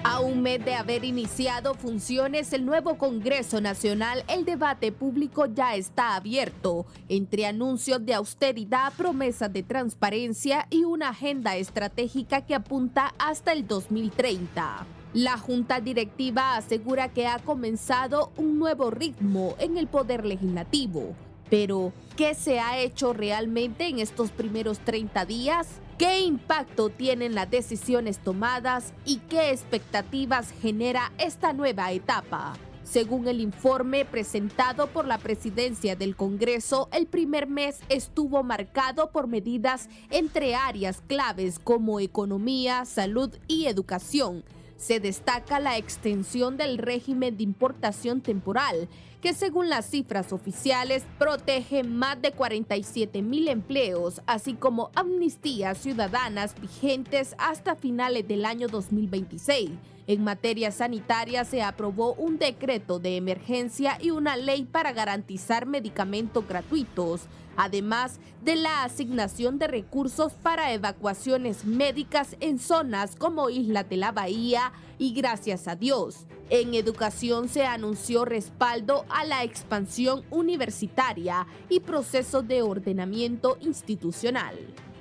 A un mes de haber iniciado funciones el nuevo Congreso Nacional, el debate público ya está abierto, entre anuncios de austeridad, promesas de transparencia y una agenda estratégica que apunta hasta el 2030. La Junta Directiva asegura que ha comenzado un nuevo ritmo en el Poder Legislativo. Pero, ¿qué se ha hecho realmente en estos primeros 30 días? ¿Qué impacto tienen las decisiones tomadas y qué expectativas genera esta nueva etapa? Según el informe presentado por la Presidencia del Congreso, el primer mes estuvo marcado por medidas entre áreas claves como economía, salud y educación. Se destaca la extensión del régimen de importación temporal, que según las cifras oficiales protege más de 47,000 empleos, así como amnistías ciudadanas vigentes hasta finales del año 2026. En materia sanitaria se aprobó un decreto de emergencia y una ley para garantizar medicamentos gratuitos, además de la asignación de recursos para evacuaciones médicas en zonas como Islas de la Bahía y Gracias a Dios. En educación se anunció respaldo a la expansión universitaria y procesos de ordenamiento institucional.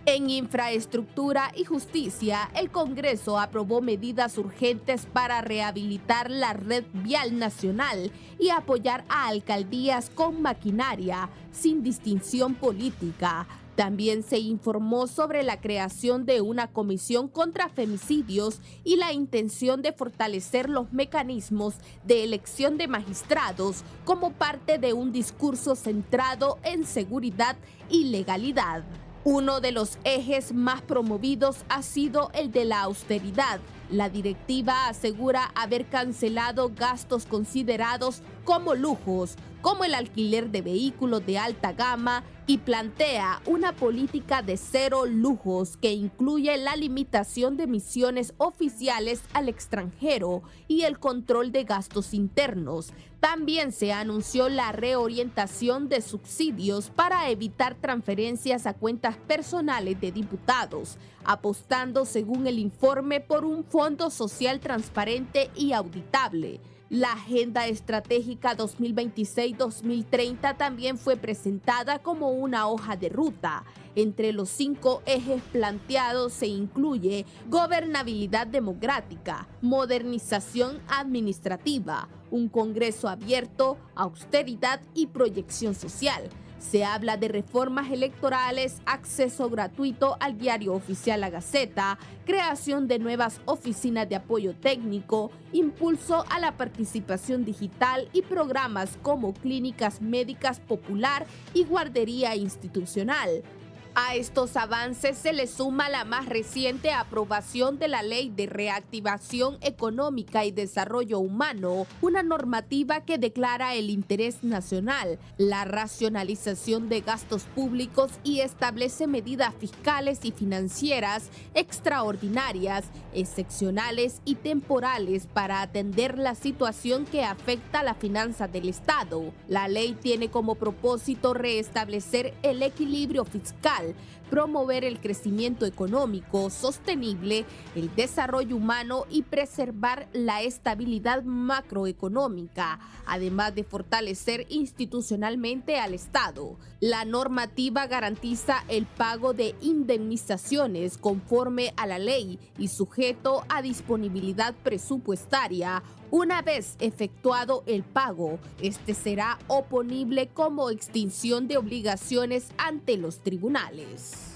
En infraestructura y justicia, el Congreso aprobó medidas urgentes para rehabilitar la red vial nacional y apoyar a alcaldías con maquinaria, sin distinción política. También se informó sobre la creación de una comisión contra femicidios y la intención de fortalecer los mecanismos de elección de magistrados como parte de un discurso centrado en seguridad y legalidad. Uno de los ejes más promovidos ha sido el de la austeridad. La directiva asegura haber cancelado gastos considerados como lujos, como el alquiler de vehículos de alta gama, y plantea una política de cero lujos que incluye la limitación de misiones oficiales al extranjero y el control de gastos internos. También se anunció la reorientación de subsidios para evitar transferencias a cuentas personales de diputados, apostando, según el informe, por un fondo social transparente y auditable. La Agenda Estratégica 2026-2030 también fue presentada como una hoja de ruta. Entre los 5 ejes planteados se incluye gobernabilidad democrática, modernización administrativa, un Congreso abierto, austeridad y proyección social. Se habla de reformas electorales, acceso gratuito al diario oficial La Gaceta, creación de nuevas oficinas de apoyo técnico, impulso a la participación digital y programas como clínicas médicas popular y guardería institucional. A estos avances se le suma la más reciente aprobación de la Ley de Reactivación Económica y Desarrollo Humano, una normativa que declara el interés nacional, la racionalización de gastos públicos y establece medidas fiscales y financieras extraordinarias, excepcionales y temporales para atender la situación que afecta a la finanza del Estado. La ley tiene como propósito restablecer el equilibrio fiscal, promover el crecimiento económico sostenible, el desarrollo humano y preservar la estabilidad macroeconómica, además de fortalecer institucionalmente al Estado. La normativa garantiza el pago de indemnizaciones conforme a la ley y sujeto a disponibilidad presupuestaria, Una vez efectuado el pago, este será oponible como extinción de obligaciones ante los tribunales.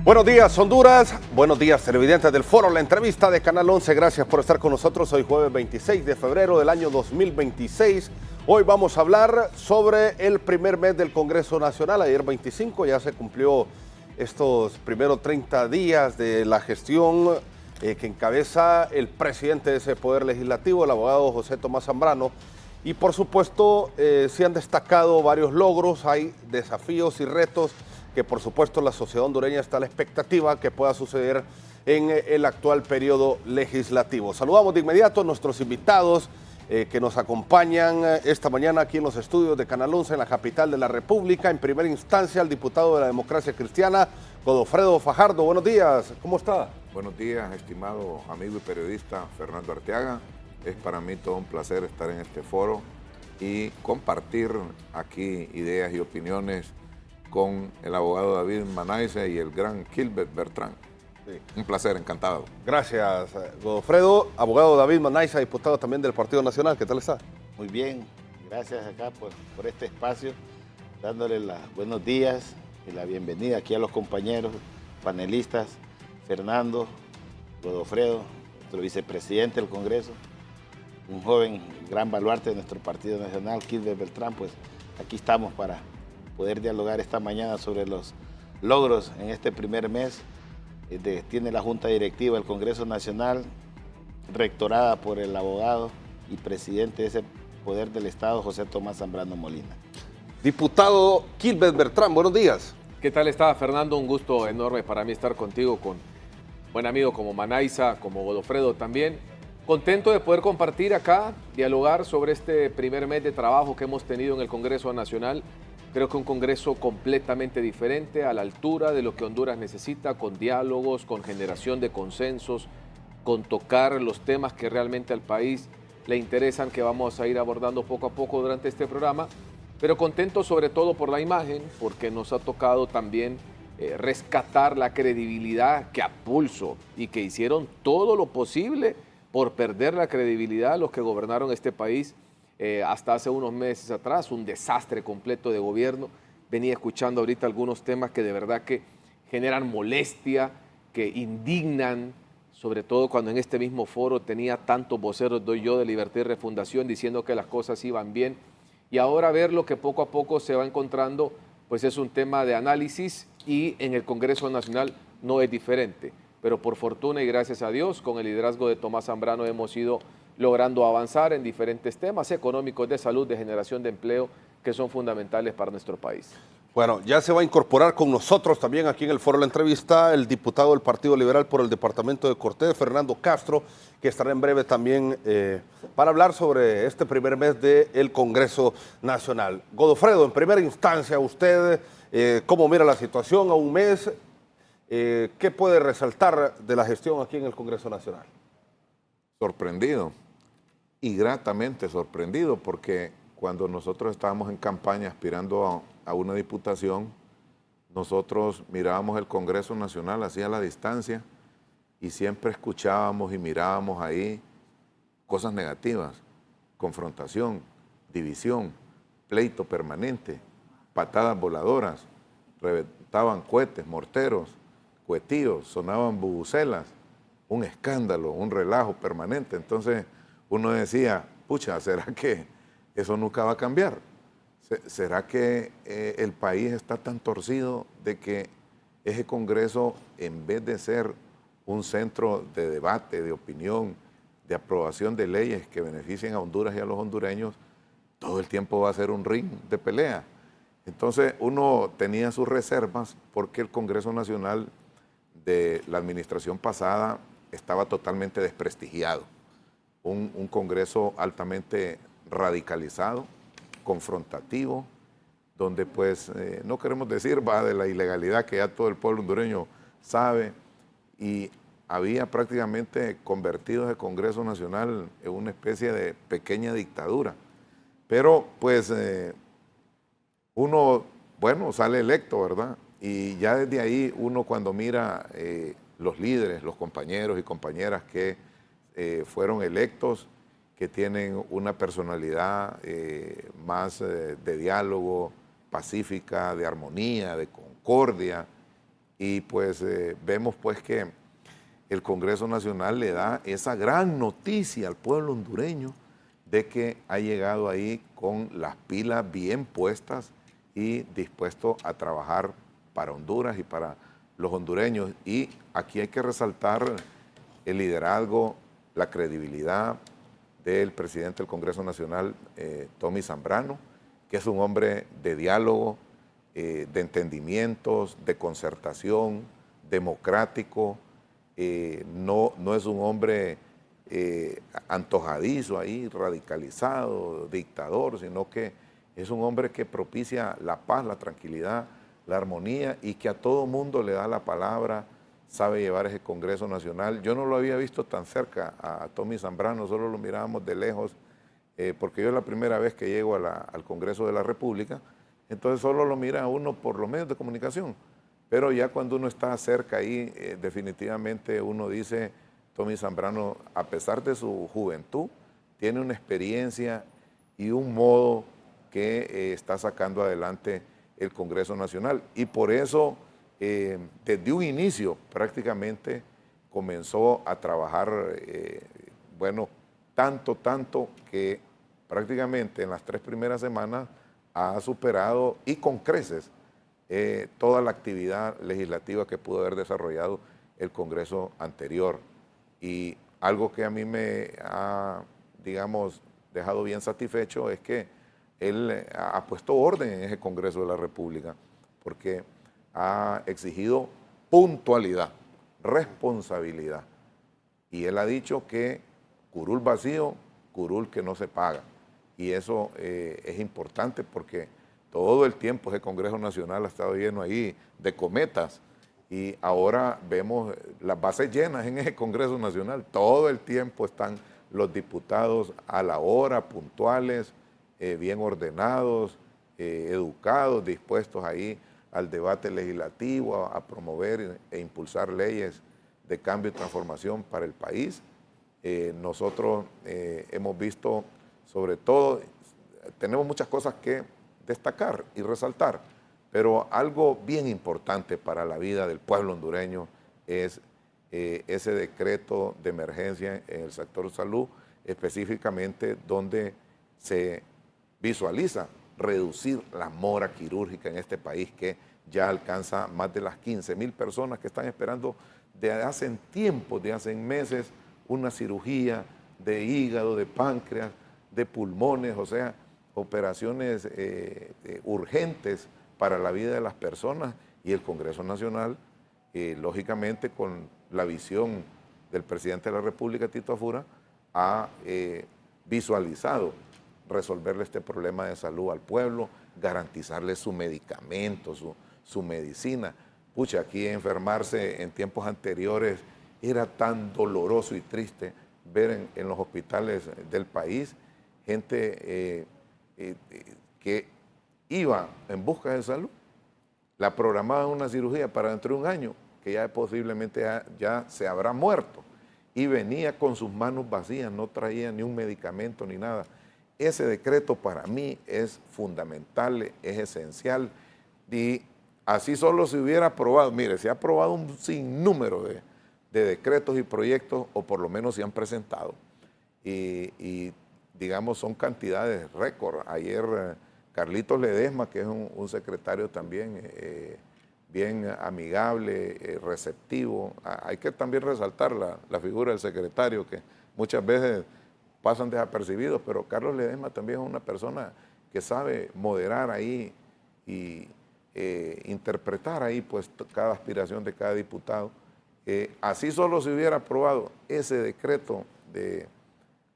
Buenos días, Honduras. Buenos días, televidentes del Foro, la entrevista de Canal 11. Gracias por estar con nosotros. Hoy jueves 26 de febrero del año 2026. Hoy vamos a hablar sobre el primer mes del Congreso Nacional. Ayer 25 ya se cumplió estos primeros 30 días de la gestión que encabeza el presidente de ese poder legislativo, el abogado José Tomás Zambrano. Y por supuesto se han destacado varios logros, hay desafíos y retos que por supuesto la sociedad hondureña está a la expectativa que pueda suceder en el actual periodo legislativo. Saludamos de inmediato a nuestros invitados que nos acompañan esta mañana aquí en los estudios de Canal 11 en la capital de la República. En primera instancia, al diputado de la Democracia Cristiana, Godofredo Fajardo. Buenos días, ¿cómo está? Buenos días, estimado amigo y periodista Fernando Arteaga. Es para mí todo un placer estar en este foro y compartir aquí ideas y opiniones con el abogado David Manaiza y el gran Gilbert Bertrán. Sí. Un placer, encantado. Gracias, Godofredo. Abogado David Manaiza, diputado también del Partido Nacional. ¿Qué tal está? Muy bien, gracias acá por este espacio, dándole los buenos días y la bienvenida aquí a los compañeros panelistas, Fernando, Godofredo, nuestro vicepresidente del Congreso, un joven gran baluarte de nuestro Partido Nacional, Gilbert Bertrán. Pues aquí estamos para poder dialogar esta mañana sobre los logros en este primer mes. Tiene la Junta Directiva del Congreso Nacional, rectorada por el abogado y presidente de ese poder del Estado, José Tomás Zambrano Molina. Diputado Gilbert Bertrán, buenos días. ¿Qué tal está, Fernando? Un gusto enorme para mí estar contigo, con buen amigo como Manaiza, como Godofredo también. Contento de poder compartir acá, dialogar sobre este primer mes de trabajo que hemos tenido en el Congreso Nacional. Creo que un Congreso completamente diferente, a la altura de lo que Honduras necesita, con diálogos, con generación de consensos, con tocar los temas que realmente al país le interesan, que vamos a ir abordando poco a poco durante este programa. Pero contento sobre todo por la imagen, porque nos ha tocado también rescatar la credibilidad que a pulso y que hicieron todo lo posible por perder la credibilidad los que gobernaron este país. Hasta hace unos meses atrás, un desastre completo de gobierno. Venía escuchando ahorita algunos temas que de verdad que generan molestia, que indignan, sobre todo cuando en este mismo foro tenía tantos voceros, doy yo, de Libertad y Refundación, diciendo que las cosas iban bien. Y ahora ver lo que poco a poco se va encontrando, pues es un tema de análisis, y en el Congreso Nacional no es diferente. Pero por fortuna y gracias a Dios, con el liderazgo de Tomás Zambrano hemos ido logrando avanzar en diferentes temas económicos, de salud, de generación de empleo, que son fundamentales para nuestro país. Bueno, ya se va a incorporar con nosotros también aquí en el foro de la entrevista el diputado del Partido Liberal por el departamento de Cortés, Fernando Castro, que estará en breve también para hablar sobre este primer mes del Congreso Nacional. Godofredo, en primera instancia, usted, ¿cómo mira la situación a un mes? ¿Qué puede resaltar de la gestión aquí en el Congreso Nacional? Sorprendido y gratamente sorprendido, porque cuando nosotros estábamos en campaña aspirando a una diputación, nosotros mirábamos el Congreso Nacional así a la distancia y siempre escuchábamos y mirábamos ahí cosas negativas, confrontación, división, pleito permanente, patadas voladoras, reventaban cohetes, morteros, cuetillos, sonaban bubucelas, un escándalo, un relajo permanente. Entonces uno decía, pucha, ¿será que eso nunca va a cambiar? ¿Será que el país está tan torcido de que ese Congreso, en vez de ser un centro de debate, de opinión, de aprobación de leyes que beneficien a Honduras y a los hondureños, todo el tiempo va a ser un ring de pelea. Entonces uno tenía sus reservas porque el Congreso Nacional de la administración pasada estaba totalmente desprestigiado. Un Congreso altamente radicalizado, confrontativo, donde pues no queremos decir va de la ilegalidad que ya todo el pueblo hondureño sabe, y había prácticamente convertido ese Congreso Nacional en una especie de pequeña dictadura. Pero pues uno, bueno, sale electo, ¿verdad? Y ya desde ahí uno cuando mira los líderes, los compañeros y compañeras que fueron electos, que tienen una personalidad más de diálogo, pacífica, de armonía, de concordia, y pues vemos pues que el Congreso Nacional le da esa gran noticia al pueblo hondureño de que ha llegado ahí con las pilas bien puestas y dispuesto a trabajar para Honduras y para los hondureños. Y aquí hay que resaltar el liderazgo, la credibilidad del presidente del Congreso Nacional, Tommy Zambrano, que es un hombre de diálogo, de entendimientos, de concertación, democrático, no es un hombre antojadizo ahí, radicalizado, dictador, sino que es un hombre que propicia la paz, la tranquilidad, la armonía, y que a todo mundo le da la palabra, sabe llevar ese Congreso Nacional. Yo no lo había visto tan cerca a Tommy Zambrano, solo lo mirábamos de lejos, porque yo es la primera vez que llego al Congreso de la República, entonces solo lo mira uno por los medios de comunicación. Pero ya cuando uno está cerca ahí, definitivamente uno dice, Tommy Zambrano, a pesar de su juventud, tiene una experiencia y un modo que está sacando adelante el Congreso Nacional. Y por eso, desde un inicio, prácticamente comenzó a trabajar, bueno, tanto que prácticamente en las 3 primeras semanas ha superado, y con creces, toda la actividad legislativa que pudo haber desarrollado el Congreso anterior. Y algo que a mí me ha, digamos, dejado bien satisfecho es que él ha puesto orden en ese Congreso de la República, porque ha exigido puntualidad, responsabilidad. Y él ha dicho que curul vacío, curul que no se paga. Y eso es importante porque todo el tiempo ese Congreso Nacional ha estado lleno ahí de cometas, y ahora vemos las bases llenas en ese Congreso Nacional. Todo el tiempo están los diputados a la hora, puntuales, bien ordenados, educados, dispuestos ahí al debate legislativo, a promover e impulsar leyes de cambio y transformación para el país. Nosotros hemos visto, sobre todo, tenemos muchas cosas que destacar y resaltar, pero algo bien importante para la vida del pueblo hondureño es ese decreto de emergencia en el sector salud, específicamente donde se visualiza reducir la mora quirúrgica en este país, que ya alcanza más de las 15,000 personas que están esperando desde hace tiempo, de hace meses, una cirugía de hígado, de páncreas, de pulmones, o sea, operaciones urgentes para la vida de las personas. Y el Congreso Nacional, lógicamente con la visión del presidente de la República, Tito Afura, ha visualizado resolverle este problema de salud al pueblo, garantizarle su medicamento, su medicina. Pucha, aquí enfermarse en tiempos anteriores era tan doloroso y triste ver en los hospitales del país gente que iba en busca de salud, la programaban una cirugía para dentro de un año, que ya posiblemente ya se habrá muerto, y venía con sus manos vacías, no traía ni un medicamento ni nada. Ese decreto para mí es fundamental, es esencial, y así solo se hubiera aprobado. Mire, se ha aprobado un sinnúmero de decretos y proyectos, o por lo menos se han presentado, y digamos son cantidades récord. Ayer Carlitos Ledesma, que es un secretario también bien amigable, receptivo. Hay que también resaltar la figura del secretario, que muchas veces pasan desapercibidos, pero Carlos Ledesma también es una persona que sabe moderar ahí y interpretar ahí pues cada aspiración de cada diputado. Así solo se hubiera aprobado ese decreto de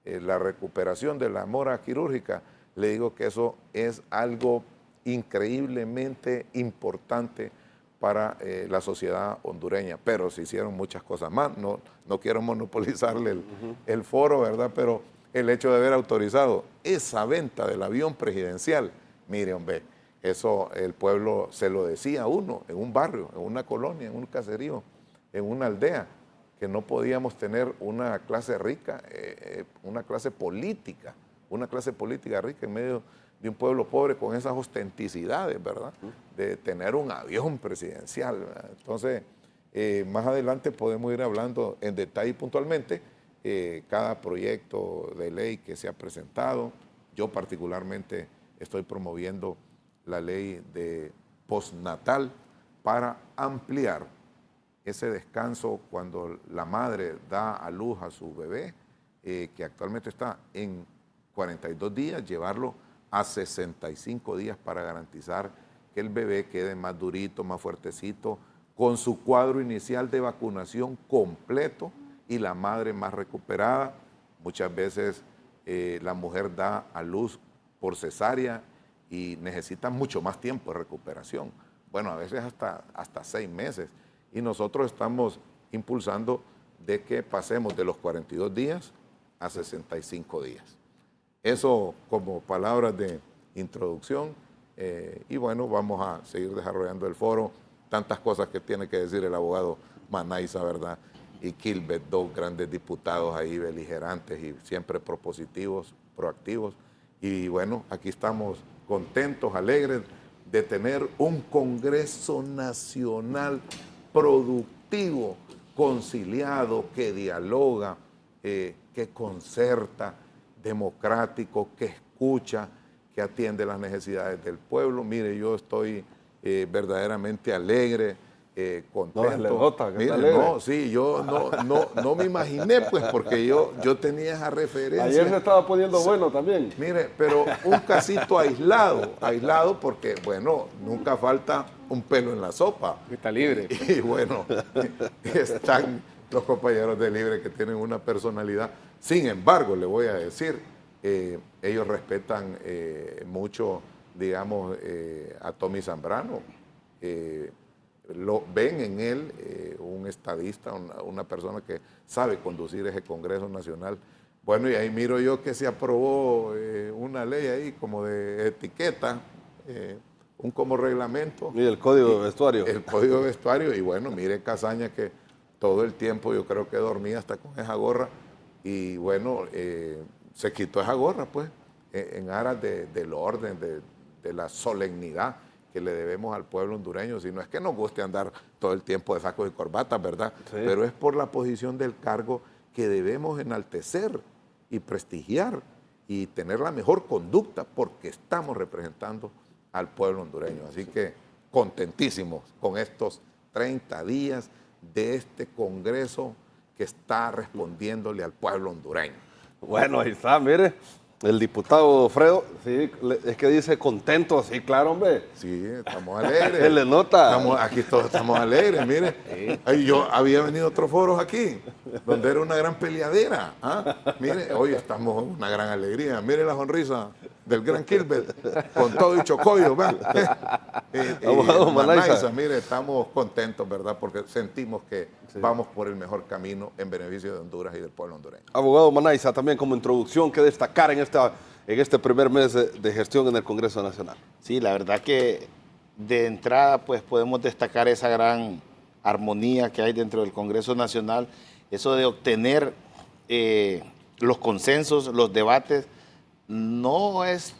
la recuperación de la mora quirúrgica, le digo que eso es algo increíblemente importante para la sociedad hondureña, pero se hicieron muchas cosas más. No quiero monopolizarle el foro, ¿verdad? Pero el hecho de haber autorizado esa venta del avión presidencial, mire, hombre, eso el pueblo se lo decía a uno en un barrio, en una colonia, en un caserío, en una aldea, que no podíamos tener una clase rica, una clase política rica en medio de un pueblo pobre con esas ostenticidades, ¿verdad? De tener un avión presidencial, ¿verdad? Entonces, más adelante podemos ir hablando en detalle y puntualmente cada proyecto de ley que se ha presentado. Yo particularmente estoy promoviendo la ley de postnatal para ampliar ese descanso cuando la madre da a luz a su bebé, que actualmente está en 42 días, llevarlo a 65 días para garantizar que el bebé quede más durito, más fuertecito, con su cuadro inicial de vacunación completo y la madre más recuperada. Muchas veces la mujer da a luz por cesárea y necesita mucho más tiempo de recuperación. Bueno, a veces hasta 6 meses. Y nosotros estamos impulsando de que pasemos de los 42 días a 65 días. Eso como palabras de introducción. Y bueno, vamos a seguir desarrollando el foro. Tantas cosas que tiene que decir el abogado Manaiza, ¿verdad? Y Kilbert, dos grandes diputados ahí beligerantes y siempre propositivos, proactivos. Y bueno, aquí estamos contentos, alegres de tener un Congreso Nacional productivo, conciliado, que dialoga, que concerta, democrático, que escucha, que atiende las necesidades del pueblo. Mire, yo estoy verdaderamente alegre, contento. No, le nota, que mire, alegre. no, sí, yo no me imaginé, pues, porque yo tenía esa referencia. Ayer se estaba poniendo bueno también. Mire, pero un casito aislado porque, bueno, nunca falta un pelo en la sopa. Está libre. Y bueno, están los compañeros de Libre que tienen una personalidad. Sin embargo, le voy a decir, ellos respetan mucho, digamos, a Tommy Zambrano. Lo ven en él un estadista, una persona que sabe conducir ese Congreso Nacional. Bueno, y ahí miro yo que se aprobó una ley ahí como de etiqueta, un como reglamento. Y el código de vestuario. El código de vestuario. Y bueno, mire Casaña que todo el tiempo yo creo que dormía hasta con esa gorra. Y bueno, se quitó esa gorra, pues, en aras del orden, de la solemnidad que le debemos al pueblo hondureño. Si no es que nos guste andar todo el tiempo de sacos y corbatas, ¿verdad? Sí. Pero es por la posición del cargo que debemos enaltecer y prestigiar y tener la mejor conducta porque estamos representando al pueblo hondureño. Así que contentísimos con estos 30 días de este Congreso que está respondiéndole al pueblo hondureño. Bueno, ahí está, mire, el diputado Fredo, sí, es que dice contento, sí, claro, hombre. Sí, estamos alegres. Se le nota. Aquí todos estamos alegres, mire. Sí. Ay, yo había venido a otros foros aquí, donde era una gran peleadera. ¿Ah? Mire, hoy estamos en una gran alegría. Mire la sonrisa del gran Kilbert, con todo y chocollo, ¿verdad? Abogado Manaiza. Mire, estamos contentos, ¿verdad? Porque sentimos que vamos por el mejor camino en beneficio de Honduras y del pueblo hondureño. Abogado Manaiza, también como introducción, ¿qué destacar en este primer mes de gestión en el Congreso Nacional? Sí, la verdad que de entrada pues podemos destacar esa gran armonía que hay dentro del Congreso Nacional, eso de obtener los consensos, los debates, no es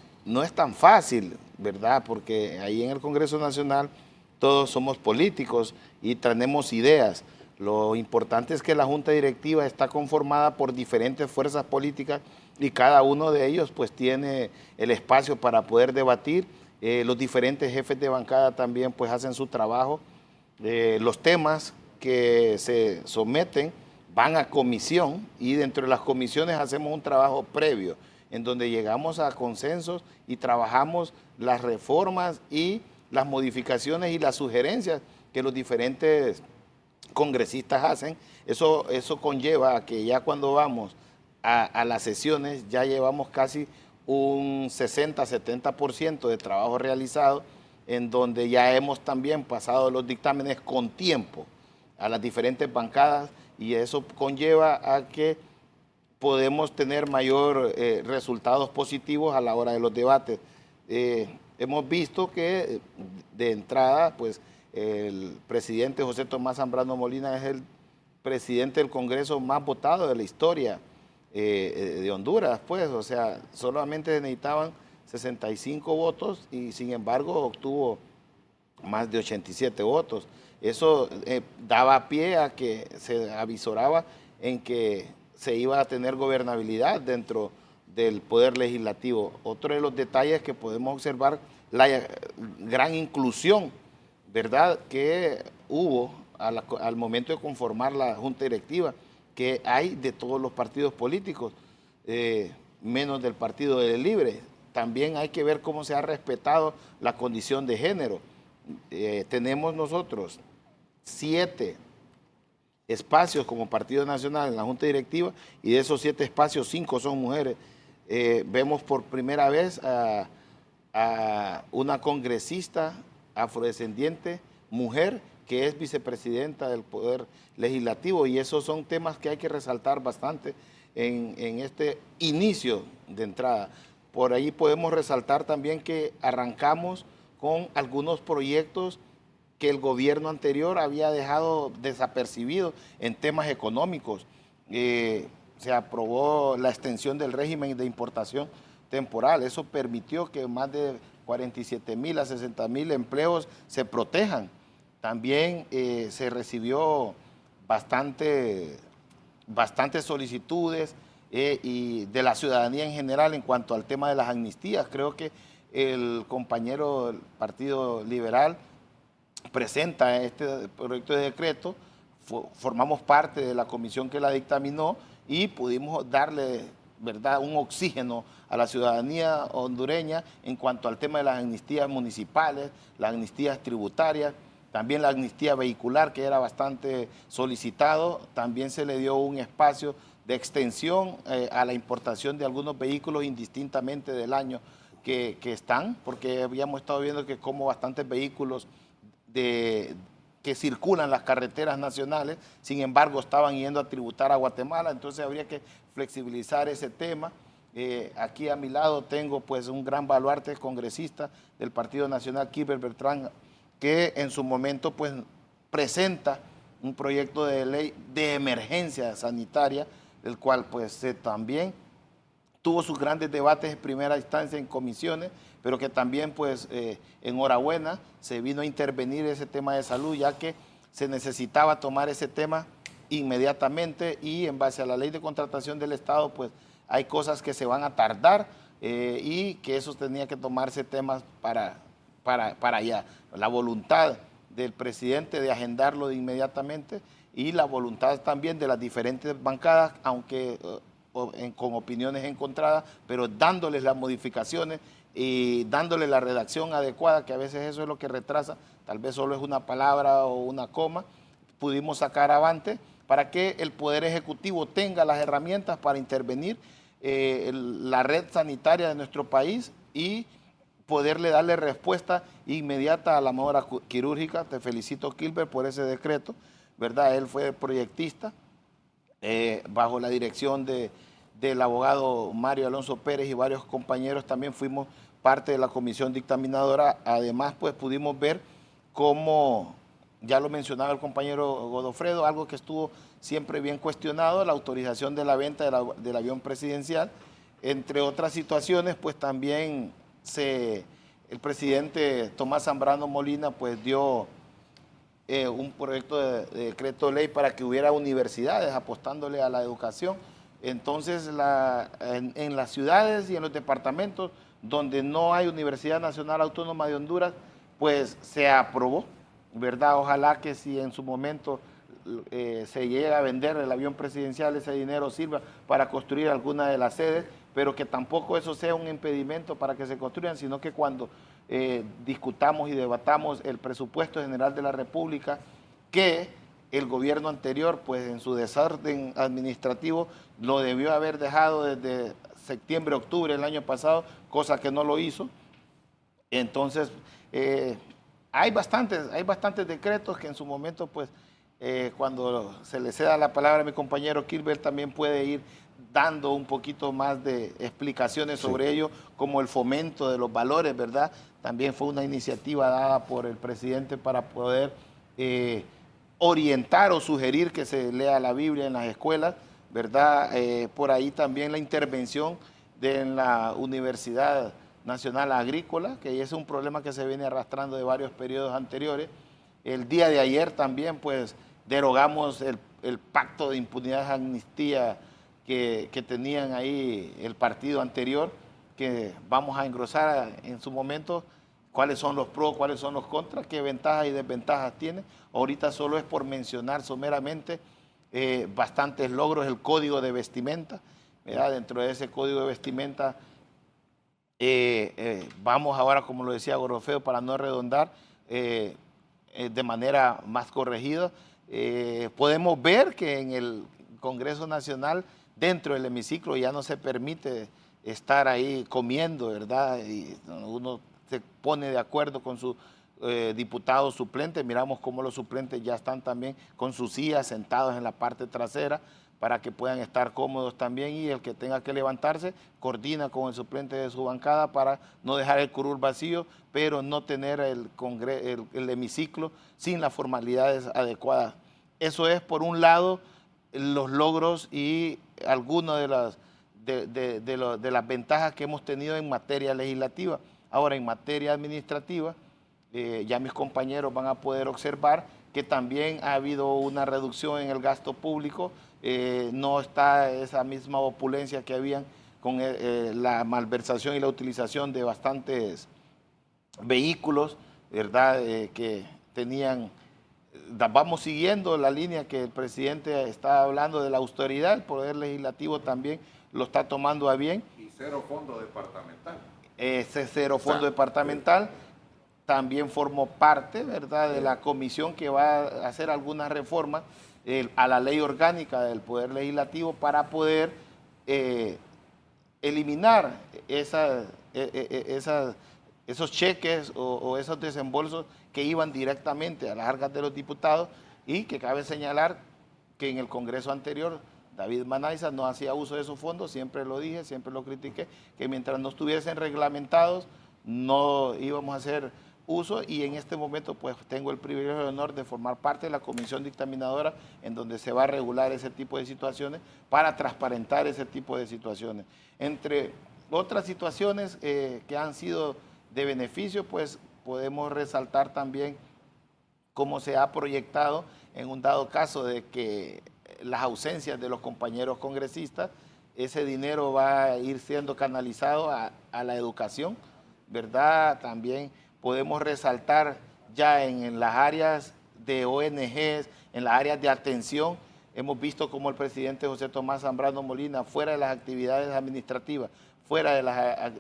tan fácil, ¿verdad? Porque ahí en el Congreso Nacional todos somos políticos y tenemos ideas. Lo importante es que la Junta Directiva está conformada por diferentes fuerzas políticas y cada uno de ellos pues tiene el espacio para poder debatir. Los diferentes jefes de bancada también pues hacen su trabajo. Los temas que se someten van a comisión y dentro de las comisiones hacemos un trabajo previo en donde llegamos a consensos y trabajamos las reformas y las modificaciones y las sugerencias que los diferentes congresistas hacen. Eso conlleva a que ya cuando vamos a las sesiones ya llevamos casi un 60-70% de trabajo realizado, en donde ya hemos también pasado los dictámenes con tiempo a las diferentes bancadas, y eso conlleva a que podemos tener mayor resultados positivos a la hora de los debates. Hemos visto que de entrada, pues el presidente José Tomás Zambrano Molina es el presidente del Congreso más votado de la historia de Honduras, pues, o sea, solamente necesitaban 65 votos y sin embargo obtuvo más de 87 votos. Eso daba pie a que se avisoraba en que se iba a tener gobernabilidad dentro del Poder Legislativo. Otro de los detalles que podemos observar, la gran inclusión, ¿verdad?, que hubo al momento de conformar la Junta Directiva, que hay de todos los partidos políticos, menos del Partido del Libre. También hay que ver cómo se ha respetado la condición de género. Tenemos nosotros 7 espacios como Partido Nacional en la Junta Directiva, y de esos 7 espacios, 5 son mujeres. Vemos por primera vez a una congresista afrodescendiente, mujer, que es vicepresidenta del Poder Legislativo, y esos son temas que hay que resaltar bastante en este inicio de entrada. Por ahí podemos resaltar también que arrancamos con algunos proyectos que el gobierno anterior había dejado desapercibidos en temas económicos. Se aprobó la extensión del régimen de importación temporal. Eso permitió que más de 47,000 a 60,000 empleos se protejan. También se recibió bastantes solicitudes y de la ciudadanía en general en cuanto al tema de las amnistías. Creo que el compañero del Partido Liberal presenta este proyecto de decreto, formamos parte de la comisión que la dictaminó y pudimos darle, ¿verdad?, un oxígeno a la ciudadanía hondureña en cuanto al tema de las amnistías municipales, las amnistías tributarias, también la amnistía vehicular, que era bastante solicitado. También se le dio un espacio de extensión a la importación de algunos vehículos indistintamente del año que están, porque habíamos estado viendo que como bastantes vehículos que circulan las carreteras nacionales, sin embargo estaban yendo a tributar a Guatemala, entonces habría que flexibilizar ese tema. Aquí a mi lado tengo pues un gran baluarte congresista del Partido Nacional, Kiber Bertrán, que en su momento pues presenta un proyecto de ley de emergencia sanitaria, el cual pues también tuvo sus grandes debates en primera instancia en comisiones, pero que también pues enhorabuena se vino a intervenir ese tema de salud, ya que se necesitaba tomar ese tema inmediatamente, y en base a la ley de contratación del Estado pues hay cosas que se van a tardar y que eso tenía que tomarse temas para allá. La voluntad del presidente de agendarlo inmediatamente y la voluntad también de las diferentes bancadas, aunque con opiniones encontradas, pero dándoles las modificaciones y dándole la redacción adecuada, que a veces eso es lo que retrasa, tal vez solo es una palabra o una coma, pudimos sacar avante para que el Poder Ejecutivo tenga las herramientas para intervenir la red sanitaria de nuestro país y poderle darle respuesta inmediata a la mejora quirúrgica. Te felicito, Kilber, por ese decreto, ¿verdad? Él fue proyectista bajo la dirección del abogado Mario Alonso Pérez y varios compañeros. También fuimos parte de la comisión dictaminadora. Además, pues pudimos ver cómo, ya lo mencionaba el compañero Godofredo, algo que estuvo siempre bien cuestionado, la autorización de la venta del avión presidencial. Entre otras situaciones, pues también el presidente Tomás Zambrano Molina pues dio un proyecto de decreto de ley para que hubiera universidades apostándole a la educación. Entonces, en las ciudades y en los departamentos donde no hay Universidad Nacional Autónoma de Honduras, pues se aprobó, ¿verdad? Ojalá que si en su momento se llega a vender el avión presidencial, ese dinero sirva para construir alguna de las sedes, pero que tampoco eso sea un impedimento para que se construyan, sino que cuando discutamos y debatamos el presupuesto general de la República, que el gobierno anterior, pues en su desorden administrativo, lo debió haber dejado desde septiembre, octubre del año pasado, cosa que no lo hizo. Entonces, hay bastantes decretos que en su momento, pues, cuando se le ceda la palabra a mi compañero Kilber, también puede ir dando un poquito más de explicaciones sobre ello, como el fomento de los valores, ¿verdad? También fue una iniciativa dada por el presidente para poder orientar o sugerir que se lea la Biblia en las escuelas, ¿verdad? Por ahí también la intervención de la Universidad Nacional Agrícola, que es un problema que se viene arrastrando de varios periodos anteriores. El día de ayer también, pues, derogamos el pacto de impunidad y amnistía que tenían ahí el partido anterior, que vamos a engrosar en su momento cuáles son los pros, cuáles son los contras, qué ventajas y desventajas tiene. Ahorita solo es por mencionar someramente bastantes logros, el código de vestimenta, ¿verdad? Dentro de ese código de vestimenta vamos ahora, como lo decía Godofredo, para no redondar, de manera más corregida. Podemos ver que en el Congreso Nacional, dentro del hemiciclo, ya no se permite estar ahí comiendo, ¿verdad? Y uno se pone de acuerdo con su diputado suplente. Miramos cómo los suplentes ya están también con sus sillas sentados en la parte trasera para que puedan estar cómodos también, y el que tenga que levantarse coordina con el suplente de su bancada para no dejar el curul vacío, pero no tener el hemiciclo sin las formalidades adecuadas. Eso es, por un lado, los logros y algunas de las ventajas que hemos tenido en materia legislativa. Ahora, en materia administrativa, ya mis compañeros van a poder observar que también ha habido una reducción en el gasto público. No está esa misma opulencia que habían con la malversación y la utilización de bastantes vehículos, ¿verdad? Que tenían... Vamos siguiendo la línea que el presidente está hablando de la austeridad, el Poder Legislativo también lo está tomando a bien. Y cero fondo departamental. Ese cero fondo departamental. También formó parte, ¿verdad?, de la comisión que va a hacer algunas reformas a la ley orgánica del Poder Legislativo para poder eliminar esos cheques o esos desembolsos que iban directamente a las arcas de los diputados, y que cabe señalar que en el Congreso anterior David Manaiza no hacía uso de esos fondos. Siempre lo dije, siempre lo critiqué, que mientras no estuviesen reglamentados no íbamos a hacer uso, y en este momento pues tengo el privilegio y honor de formar parte de la comisión dictaminadora en donde se va a regular ese tipo de situaciones para transparentar ese tipo de situaciones. Entre otras situaciones que han sido de beneficio, pues podemos resaltar también cómo se ha proyectado en un dado caso de que las ausencias de los compañeros congresistas, ese dinero va a ir siendo canalizado a la educación, ¿verdad? También podemos resaltar ya en las áreas de ONGs, en las áreas de atención. Hemos visto cómo el presidente José Tomás Zambrano Molina, fuera de las actividades administrativas, fuera de las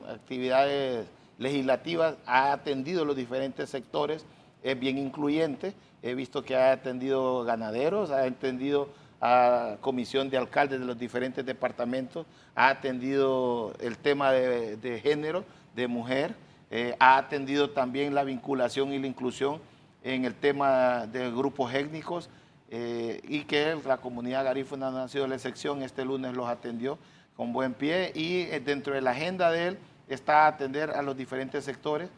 actividades legislativas, ha atendido los diferentes sectores, es bien incluyente. He visto que ha atendido ganaderos, ha atendido a comisión de alcaldes de los diferentes departamentos, ha atendido el tema de género, de mujer, ha atendido también la vinculación y la inclusión en el tema de grupos étnicos, y que la comunidad garífuna no ha sido la excepción. Este lunes los atendió con buen pie, y dentro de la agenda de él está atender a los diferentes sectores,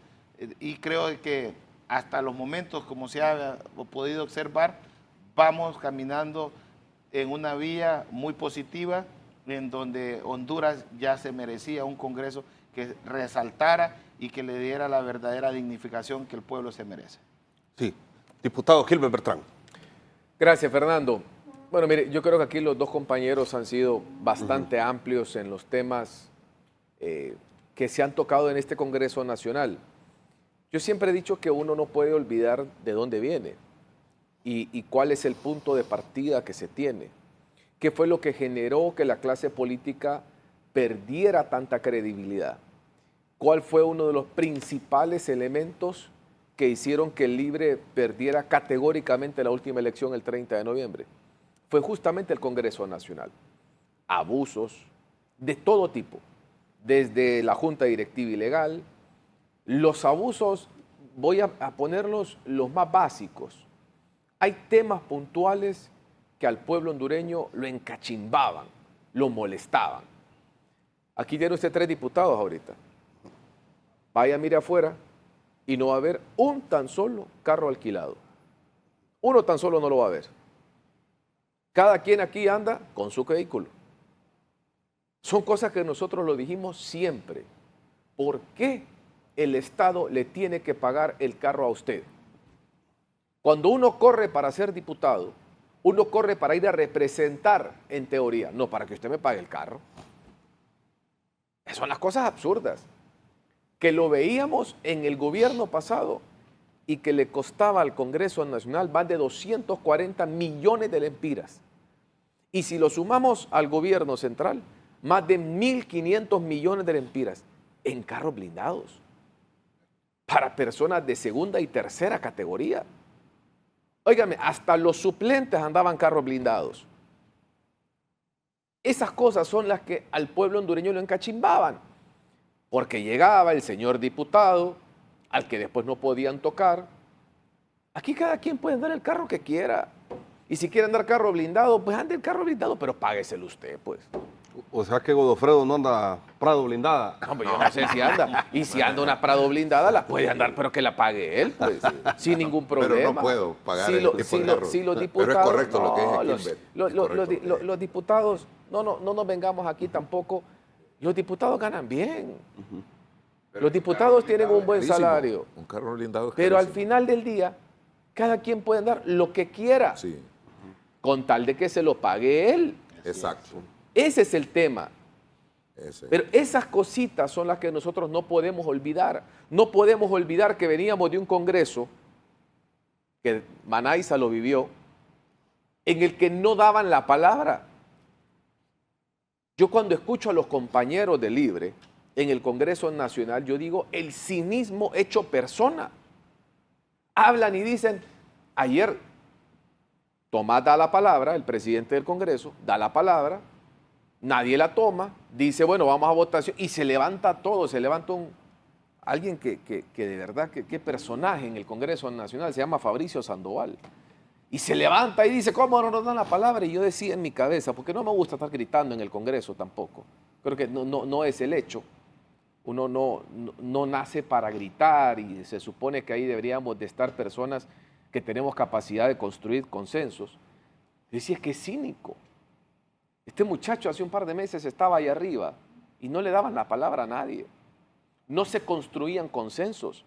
y creo que hasta los momentos, como se ha podido observar, vamos caminando en una vía muy positiva, en donde Honduras ya se merecía un Congreso que resaltara y que le diera la verdadera dignificación que el pueblo se merece. Sí. Diputado Gilbert Bertrán. Gracias, Fernando. Bueno, mire, yo creo que aquí los dos compañeros han sido bastante amplios en los temas que se han tocado en este Congreso Nacional. Yo siempre he dicho que uno no puede olvidar de dónde viene. y cuál es el punto de partida que se tiene. ¿Qué fue lo que generó que la clase política perdiera tanta credibilidad? ¿Cuál fue uno de los principales elementos que hicieron que el Libre perdiera categóricamente la última elección el 30 de noviembre? Fue justamente el Congreso Nacional. Abusos de todo tipo, desde la Junta Directiva Ilegal, los abusos, voy a ponerlos los más básicos. Hay temas puntuales que al pueblo hondureño lo encachimbaban, lo molestaban. Aquí tiene usted 3 diputados ahorita. Vaya, mire afuera y no va a haber un tan solo carro alquilado. Uno tan solo no lo va a ver. Cada quien aquí anda con su vehículo. Son cosas que nosotros lo dijimos siempre. ¿Por qué el Estado le tiene que pagar el carro a usted? Cuando uno corre para ser diputado, uno corre para ir a representar en teoría, no para que usted me pague el carro. Son las cosas absurdas, que lo veíamos en el gobierno pasado y que le costaba al Congreso Nacional más de 240 millones de lempiras. Y si lo sumamos al gobierno central, más de 1.500 millones de lempiras en carros blindados para personas de segunda y tercera categoría. Óigame, hasta los suplentes andaban carros blindados. Esas cosas son las que al pueblo hondureño lo encachimbaban, porque llegaba el señor diputado, al que después no podían tocar. Aquí cada quien puede andar el carro que quiera. Y si quiere andar carro blindado, pues ande el carro blindado, pero págueselo usted, pues. O sea que Godofredo no anda Prado blindada. Hombre, yo no sé si anda. Y si anda una Prado blindada, la puede andar, pero que la pague él, pues, sin ningún problema. Pero no puedo pagar si el tipo de carro. Si los diputados, pero es correcto lo que dice Gilbert. los diputados, no nos vengamos aquí tampoco. Los diputados ganan bien. Los diputados tienen un buen salario. Un carro blindado es pero al carísimo. final del día, cada quien puede andar lo que quiera, Sí, con tal de que se lo pague él. exacto. Ese es el tema. Ese. Pero esas cositas son las que nosotros no podemos olvidar. No podemos olvidar que veníamos de un congreso, que Manaiza lo vivió, en el que no daban la palabra. Yo cuando escucho a los compañeros de Libre en el Congreso Nacional, yo digo, el cinismo hecho persona. Hablan y dicen, ayer Tomás da la palabra, el presidente del Congreso da la palabra, nadie la toma, dice, bueno, vamos a votación, y se levanta todo, se levanta alguien que de verdad, qué personaje en el Congreso Nacional, se llama Fabricio Sandoval, y se levanta y dice, ¿cómo no nos dan la palabra? Y yo decía en mi cabeza, porque no me gusta estar gritando en el Congreso tampoco, creo que no es el hecho, uno no nace para gritar, y se supone que ahí deberíamos de estar personas que tenemos capacidad de construir consensos. Decía, es que es cínico. Este muchacho hace un par de meses estaba ahí arriba y no le daban la palabra a nadie. No se construían consensos.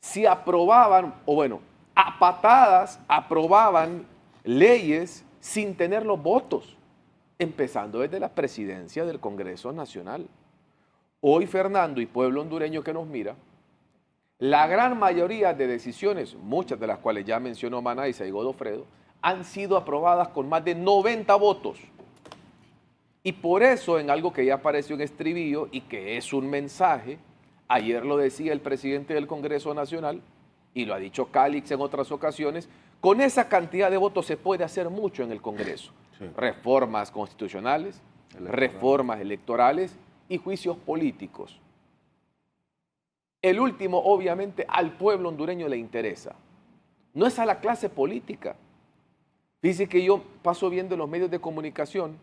Si aprobaban, o bueno, a patadas aprobaban leyes sin tener los votos, empezando desde la presidencia del Congreso Nacional. Hoy, Fernando y pueblo hondureño que nos mira, la gran mayoría de decisiones, muchas de las cuales ya mencionó Manaiza y Godofredo, han sido aprobadas con más de 90 votos. Y por eso, en algo que ya apareció en estribillo y que es un mensaje, ayer lo decía el presidente del Congreso Nacional, y lo ha dicho Calix en otras ocasiones, con esa cantidad de votos se puede hacer mucho en el Congreso. Sí. Reformas constitucionales, reformas electorales y juicios políticos. El último, obviamente, al pueblo hondureño le interesa. No es a la clase política. Dice que yo paso viendo en los medios de comunicación,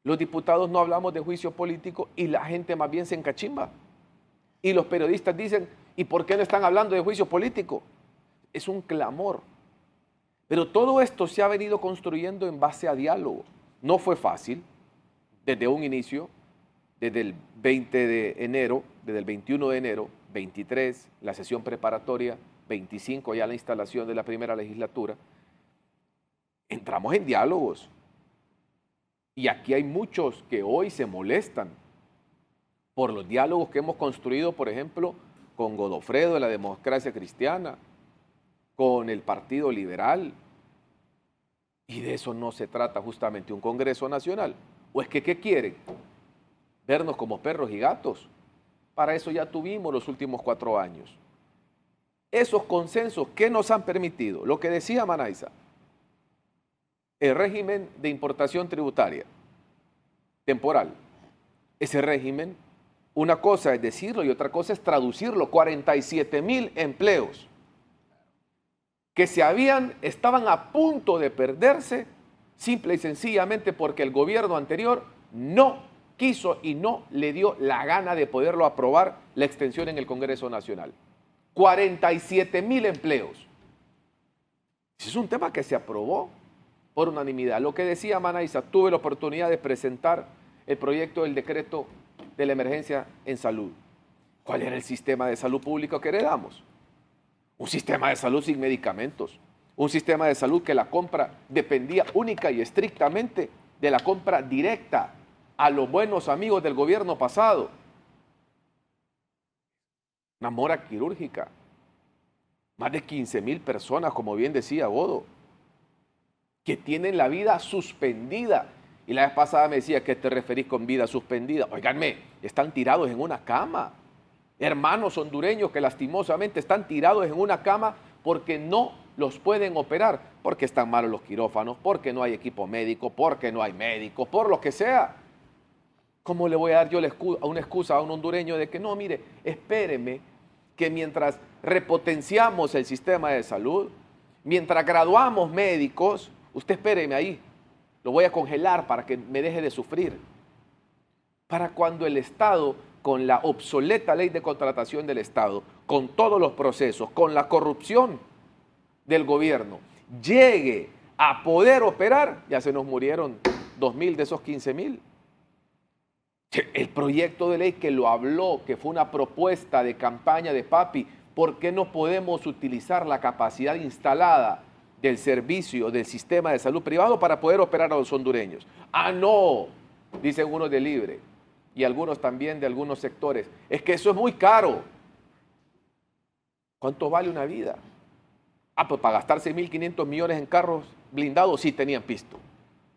los diputados no hablamos de juicio político y la gente más bien se encachimba. Y los periodistas dicen, ¿y por qué no están hablando de juicio político? Es un clamor. Pero todo esto se ha venido construyendo en base a diálogo. No fue fácil desde un inicio, desde el 20 de enero, desde el 21 de enero, 23, la sesión preparatoria, 25 ya la instalación de la primera legislatura. Entramos en diálogos. Y aquí hay muchos que hoy se molestan por los diálogos que hemos construido, por ejemplo, con Godofredo de la Democracia Cristiana, con el Partido Liberal. Y de eso no se trata justamente un Congreso Nacional. ¿O es que qué quieren? ¿Vernos como perros y gatos? Para eso ya tuvimos los últimos 4 años. Esos consensos, ¿qué nos han permitido? Lo que decía Manaiza, el régimen de importación tributaria temporal. Ese régimen, una cosa es decirlo y otra cosa es traducirlo. 47,000 empleos que estaban a punto de perderse simple y sencillamente porque el gobierno anterior no quiso y no le dio la gana de poderlo aprobar la extensión en el Congreso Nacional. 47,000 empleos. Ese es un tema que se aprobó por unanimidad. Lo que decía Manaiza, tuve la oportunidad de presentar el proyecto del decreto de la emergencia en salud. ¿Cuál era el sistema de salud público que heredamos? Un sistema de salud sin medicamentos, un sistema de salud que la compra dependía única y estrictamente de la compra directa a los buenos amigos del gobierno pasado. Una mora quirúrgica, más de 15,000 personas, como bien decía Godo, que tienen la vida suspendida. Y la vez pasada me decía, ¿qué te referís con vida suspendida? Óiganme, están tirados en una cama. Hermanos hondureños que lastimosamente están tirados en una cama porque no los pueden operar, porque están malos los quirófanos, porque no hay equipo médico, porque no hay médicos, por lo que sea. ¿Cómo le voy a dar yo una excusa a un hondureño de que no, mire, espéreme que mientras repotenciamos el sistema de salud, mientras graduamos médicos, usted espéreme ahí, lo voy a congelar para que me deje de sufrir? Para cuando el Estado, con la obsoleta ley de contratación del Estado, con todos los procesos, con la corrupción del gobierno, llegue a poder operar, ya se nos murieron 2,000 de esos 15,000. El proyecto de ley que lo habló, que fue una propuesta de campaña de Papi, ¿por qué no podemos utilizar la capacidad instalada del servicio, del sistema de salud privado para poder operar a los hondureños? Ah, no, dicen unos de Libre y algunos también de algunos sectores. Es que eso es muy caro. ¿Cuánto vale una vida? Ah, pues para gastar 6,500 millones en carros blindados sí tenían pisto.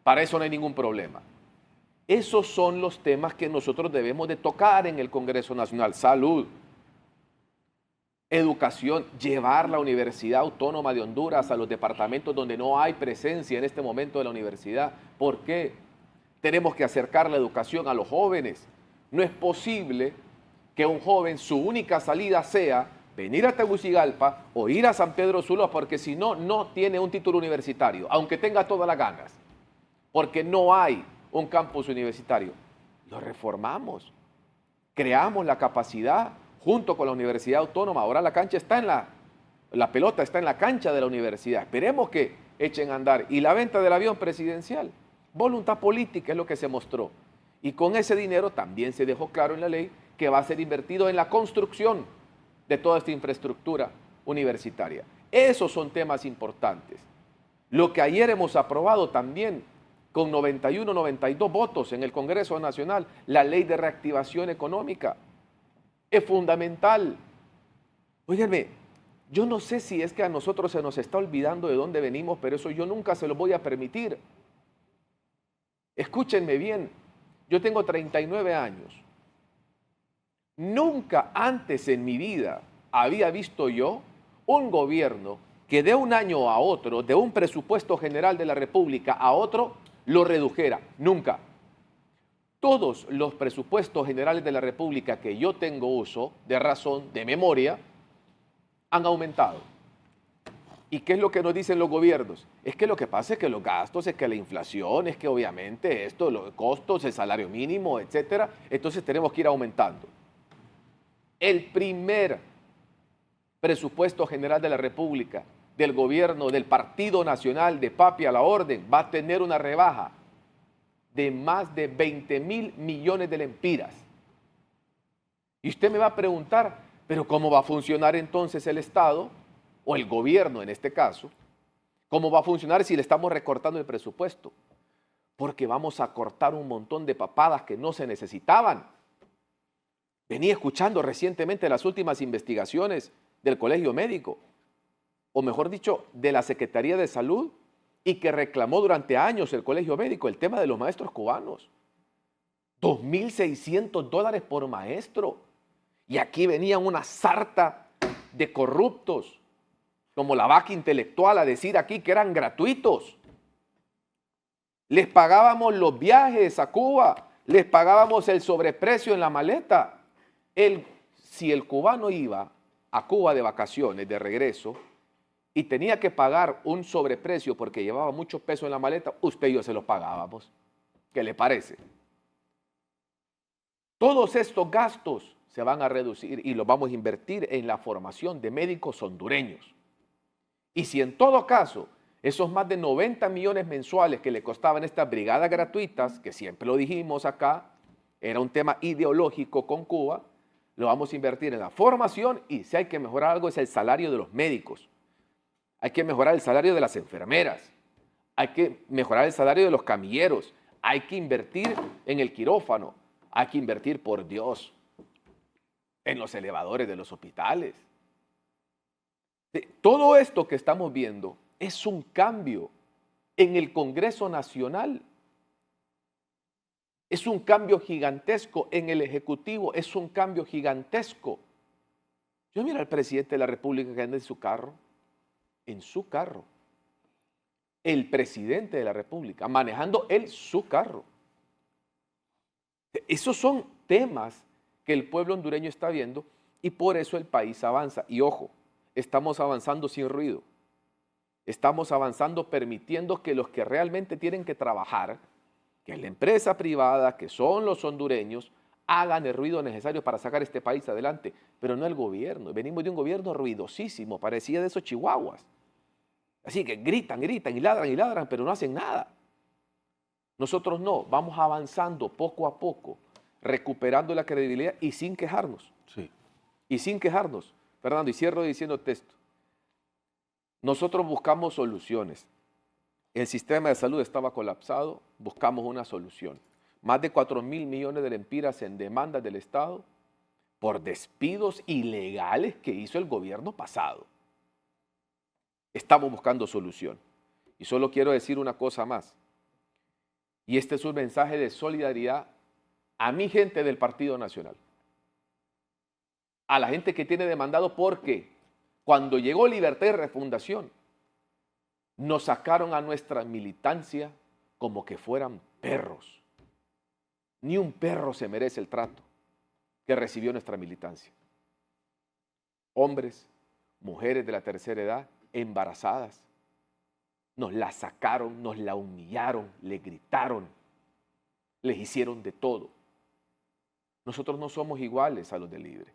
Para eso no hay ningún problema. Esos son los temas que nosotros debemos de tocar en el Congreso Nacional. Salud, educación, llevar la Universidad Autónoma de Honduras a los departamentos donde no hay presencia en este momento de la universidad. ¿Por qué? Tenemos que acercar la educación a los jóvenes. No es posible que un joven, su única salida sea venir a Tegucigalpa o ir a San Pedro Sula, porque si no, no tiene un título universitario, aunque tenga todas las ganas, porque no hay un campus universitario. Lo reformamos, creamos la capacidad junto con la Universidad Autónoma. Ahora la cancha está la pelota está en la cancha de la universidad. Esperemos que echen a andar. Y la venta del avión presidencial, voluntad política es lo que se mostró. Y con ese dinero también se dejó claro en la ley que va a ser invertido en la construcción de toda esta infraestructura universitaria. Esos son temas importantes. Lo que ayer hemos aprobado también con 91, 92 votos en el Congreso Nacional, la ley de reactivación económica, es fundamental. Óiganme, yo no sé si es que a nosotros se nos está olvidando de dónde venimos, pero eso yo nunca se lo voy a permitir. Escúchenme bien, yo tengo 39 años. Nunca antes en mi vida había visto yo un gobierno que de un año a otro, de un presupuesto general de la República a otro, lo redujera. Nunca. Todos los presupuestos generales de la República que yo tengo uso de razón, de memoria, han aumentado. ¿Y qué es lo que nos dicen los gobiernos? Es que lo que pasa es que los gastos, es que la inflación, es que obviamente esto, los costos, el salario mínimo, etcétera, entonces tenemos que ir aumentando. El primer presupuesto general de la República, del gobierno, del Partido Nacional, de Papi a la orden, va a tener una rebaja de más de 20,000 millones de lempiras. Y usted me va a preguntar, ¿pero cómo va a funcionar entonces el Estado, o el gobierno en este caso? ¿Cómo va a funcionar si le estamos recortando el presupuesto? Porque vamos a cortar un montón de papadas que no se necesitaban. Venía escuchando recientemente las últimas investigaciones del Colegio Médico. o mejor dicho, de la Secretaría de Salud, y que reclamó durante años el Colegio Médico, el tema de los maestros cubanos. $2.600 por maestro. Y aquí venían una sarta de corruptos, como la vaca intelectual, a decir aquí que eran gratuitos. Les pagábamos los viajes a Cuba, les pagábamos el sobreprecio en la maleta. Si el cubano iba a Cuba de vacaciones, de regreso, y tenía que pagar un sobreprecio porque llevaba mucho peso en la maleta, usted y yo se los pagábamos. ¿Qué le parece? Todos estos gastos se van a reducir y los vamos a invertir en la formación de médicos hondureños. Y si en todo caso, esos más de 90 millones mensuales que le costaban estas brigadas gratuitas, que siempre lo dijimos acá, era un tema ideológico con Cuba, lo vamos a invertir en la formación y si hay que mejorar algo es el salario de los médicos. Hay que mejorar el salario de las enfermeras, hay que mejorar el salario de los camilleros, hay que invertir en el quirófano, hay que invertir, por Dios, en los elevadores de los hospitales. Todo esto que estamos viendo es un cambio en el Congreso Nacional. Es un cambio gigantesco en el Ejecutivo, es un cambio gigantesco. Yo miro al presidente de la República que anda en su carro. El presidente de la República manejando él su carro. Esos son temas que el pueblo hondureño está viendo y por eso el país avanza. Y ojo, estamos avanzando sin ruido. Estamos avanzando permitiendo que los que realmente tienen que trabajar, que es la empresa privada, que son los hondureños, hagan el ruido necesario para sacar este país adelante, pero no el gobierno. Venimos de un gobierno ruidosísimo, parecía de esos chihuahuas. Así que gritan, gritan y ladran, pero no hacen nada. Nosotros no, vamos avanzando poco a poco, recuperando la credibilidad y sin quejarnos. Sí. Y sin quejarnos. Fernando, y cierro diciendo esto. Nosotros buscamos soluciones. El sistema de salud estaba colapsado, buscamos una solución. Más de 4.000 millones de lempiras en demandas del Estado por despidos ilegales que hizo el gobierno pasado. Estamos buscando solución. Y solo quiero decir una cosa más. Y este es un mensaje de solidaridad a mi gente del Partido Nacional. A la gente que tiene demandado porque cuando llegó Libertad y Refundación, nos sacaron a nuestra militancia como que fueran perros. Ni un perro se merece el trato que recibió nuestra militancia. Hombres, mujeres de la tercera edad, embarazadas, nos la sacaron, nos la humillaron, le gritaron, les hicieron de todo. Nosotros no somos iguales a los de Libre.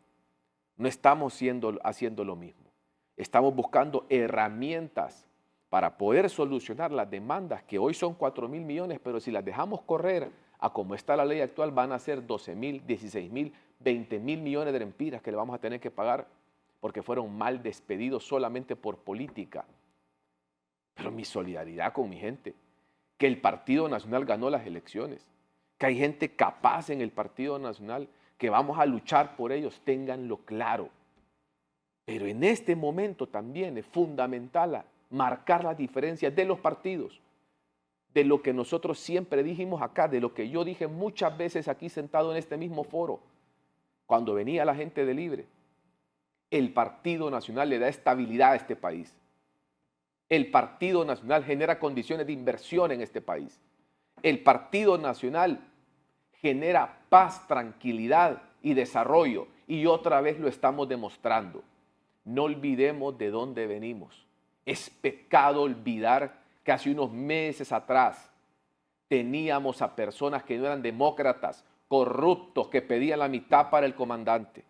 No estamos haciendo lo mismo. Estamos buscando herramientas para poder solucionar las demandas que hoy son 4.000 millones, pero si las dejamos correr a como está la ley actual van a ser 12.000, 16.000, 20.000 millones de lempiras que le vamos a tener que pagar porque fueron mal despedidos solamente por política. Pero mi solidaridad con mi gente, que el Partido Nacional ganó las elecciones, que hay gente capaz en el Partido Nacional, que vamos a luchar por ellos, ténganlo claro. Pero en este momento también es fundamental marcar las diferencias de los partidos, de lo que nosotros siempre dijimos acá, de lo que yo dije muchas veces aquí sentado en este mismo foro, cuando venía la gente de Libre. El Partido Nacional le da estabilidad a este país. El Partido Nacional genera condiciones de inversión en este país. El Partido Nacional genera paz, tranquilidad y desarrollo. Y otra vez lo estamos demostrando. No olvidemos de dónde venimos. Es pecado olvidar que hace unos meses atrás teníamos a personas que no eran demócratas, corruptos, que pedían la mitad para el comandante.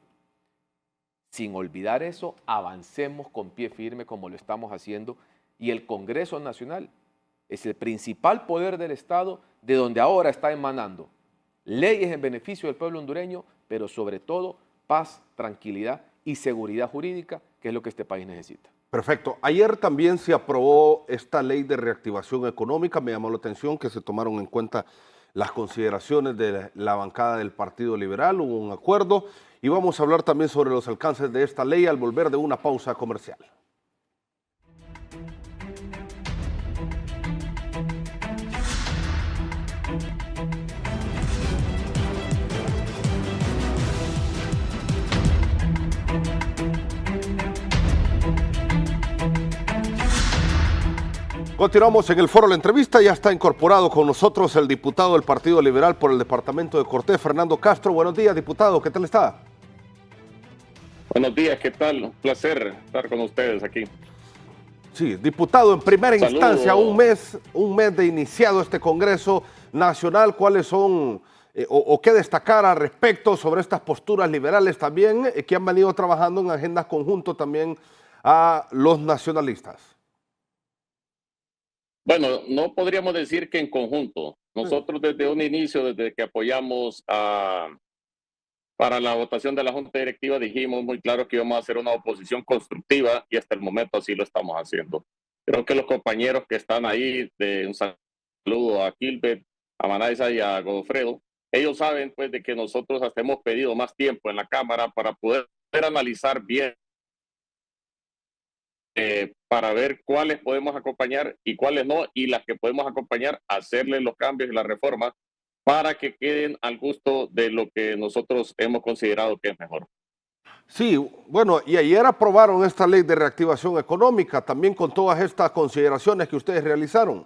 Sin olvidar eso, avancemos con pie firme como lo estamos haciendo. Y el Congreso Nacional es el principal poder del Estado de donde ahora está emanando leyes en beneficio del pueblo hondureño, pero sobre todo paz, tranquilidad y seguridad jurídica, que es lo que este país necesita. Perfecto. Ayer también se aprobó esta ley de reactivación económica. Me llamó la atención que se tomaron en cuenta las consideraciones de la bancada del Partido Liberal. Hubo un acuerdo y vamos a hablar también sobre los alcances de esta ley al volver de una pausa comercial. Continuamos en el foro de la entrevista. Ya está incorporado con nosotros el diputado del Partido Liberal por el departamento de Cortés, Fernando Castro. Buenos días, diputado. ¿Qué tal está? Buenos días, ¿qué tal? Un placer estar con ustedes aquí. Sí, diputado, en primera Saludos. instancia, un mes de iniciado este Congreso Nacional. ¿Cuáles son o qué destacar al respecto sobre estas posturas liberales también que han venido trabajando en agendas conjuntas también a los nacionalistas? Bueno, no podríamos decir que en conjunto. Nosotros desde un inicio, desde que apoyamos para la votación de la Junta Directiva, dijimos muy claro que íbamos a hacer una oposición constructiva y hasta el momento así lo estamos haciendo. Creo que los compañeros que están ahí, un saludo a Gilbert, a Manaiza y a Godofredo, ellos saben pues de que nosotros hasta hemos pedido más tiempo en la Cámara para poder analizar bien para ver cuáles podemos acompañar y cuáles no, y las que podemos acompañar, hacerle los cambios y las reformas para que queden al gusto de lo que nosotros hemos considerado que es mejor. Sí, bueno, y ayer aprobaron esta ley de reactivación económica, también con todas estas consideraciones que ustedes realizaron.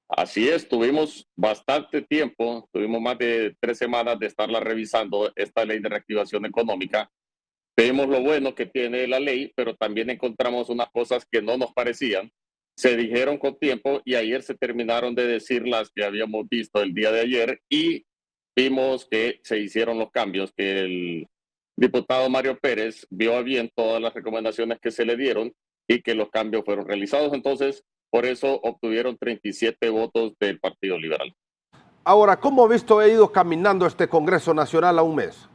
Así es, tuvimos bastante tiempo, tuvimos más de 3 semanas de estarla revisando, esta ley de reactivación económica. Vemos lo bueno que tiene la ley, pero también encontramos unas cosas que no nos parecían. Se dijeron con tiempo y ayer se terminaron de decir las que habíamos visto el día de ayer y vimos que se hicieron los cambios, que el diputado Mario Pérez vio a bien todas las recomendaciones que se le dieron y que los cambios fueron realizados. Entonces, por eso obtuvieron 37 votos del Partido Liberal. Ahora, ¿cómo ha visto ha ido caminando este Congreso Nacional a un mes?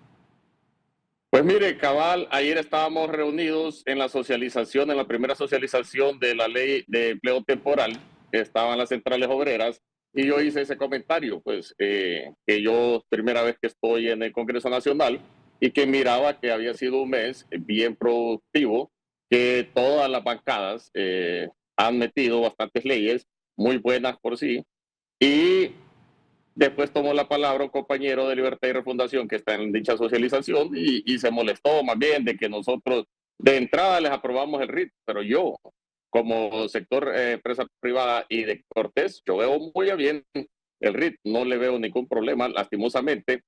Pues mire, cabal, ayer estábamos reunidos en la socialización, en la primera socialización de la ley de empleo temporal, que estaban las centrales obreras, y yo hice ese comentario, pues, que yo primera vez que estoy en el Congreso Nacional y que miraba que había sido un mes bien productivo, que todas las bancadas han metido bastantes leyes, muy buenas por sí, y después tomó la palabra un compañero de Libertad y Refundación que está en dicha socialización y se molestó más bien de que nosotros de entrada les aprobamos el RIT, pero yo, como sector empresa privada y de Cortés, yo veo muy bien el RIT, no le veo ningún problema, lastimosamente.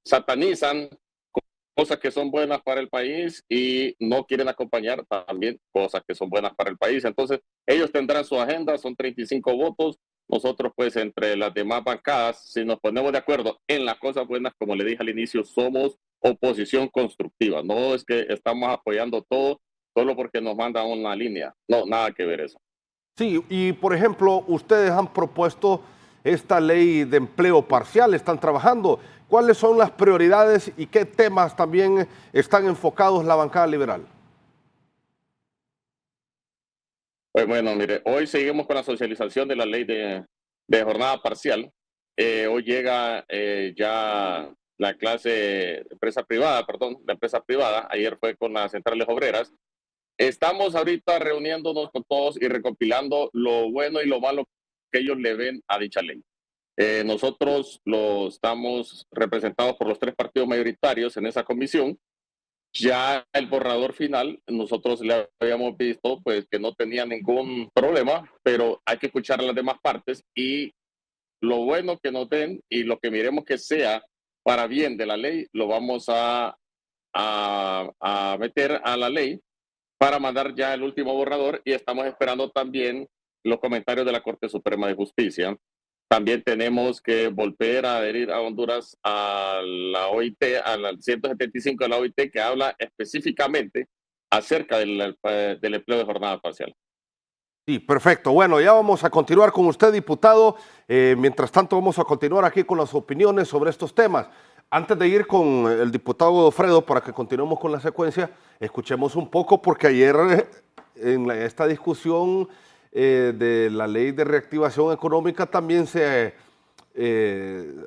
Satanizan cosas que son buenas para el país y no quieren acompañar también cosas que son buenas para el país. Entonces, ellos tendrán su agenda, son 35 votos. Nosotros, pues, entre las demás bancadas, si nos ponemos de acuerdo en las cosas buenas, como le dije al inicio, somos oposición constructiva. No es que estamos apoyando todo solo porque nos mandan una línea. No, nada que ver eso. Sí, y por ejemplo, ustedes han propuesto esta ley de empleo parcial, están trabajando. ¿Cuáles son las prioridades y qué temas también están enfocados la bancada liberal? Pues bueno, mire, hoy seguimos con la socialización de la ley de jornada parcial. Hoy llega ya la clase de empresa privada, perdón, la empresa privada. Ayer fue con las centrales obreras. Estamos ahorita reuniéndonos con todos y recopilando lo bueno y lo malo que ellos le ven a dicha ley. Nosotros estamos representados por los 3 partidos mayoritarios en esa comisión. Ya el borrador final, nosotros le habíamos visto pues que no tenía ningún problema, pero hay que escuchar a las demás partes y lo bueno que nos den y lo que miremos que sea para bien de la ley, lo vamos a meter a la ley para mandar ya el último borrador y estamos esperando también los comentarios de la Corte Suprema de Justicia. También tenemos que volver a adherir a Honduras a la OIT, al 175 de la OIT, que habla específicamente acerca del empleo de jornada parcial. Sí, perfecto. Bueno, ya vamos a continuar con usted, diputado. Mientras tanto, vamos a continuar aquí con las opiniones sobre estos temas. Antes de ir con el diputado Godofredo, para que continuemos con la secuencia, escuchemos un poco, porque ayer en esta discusión de la ley de reactivación económica también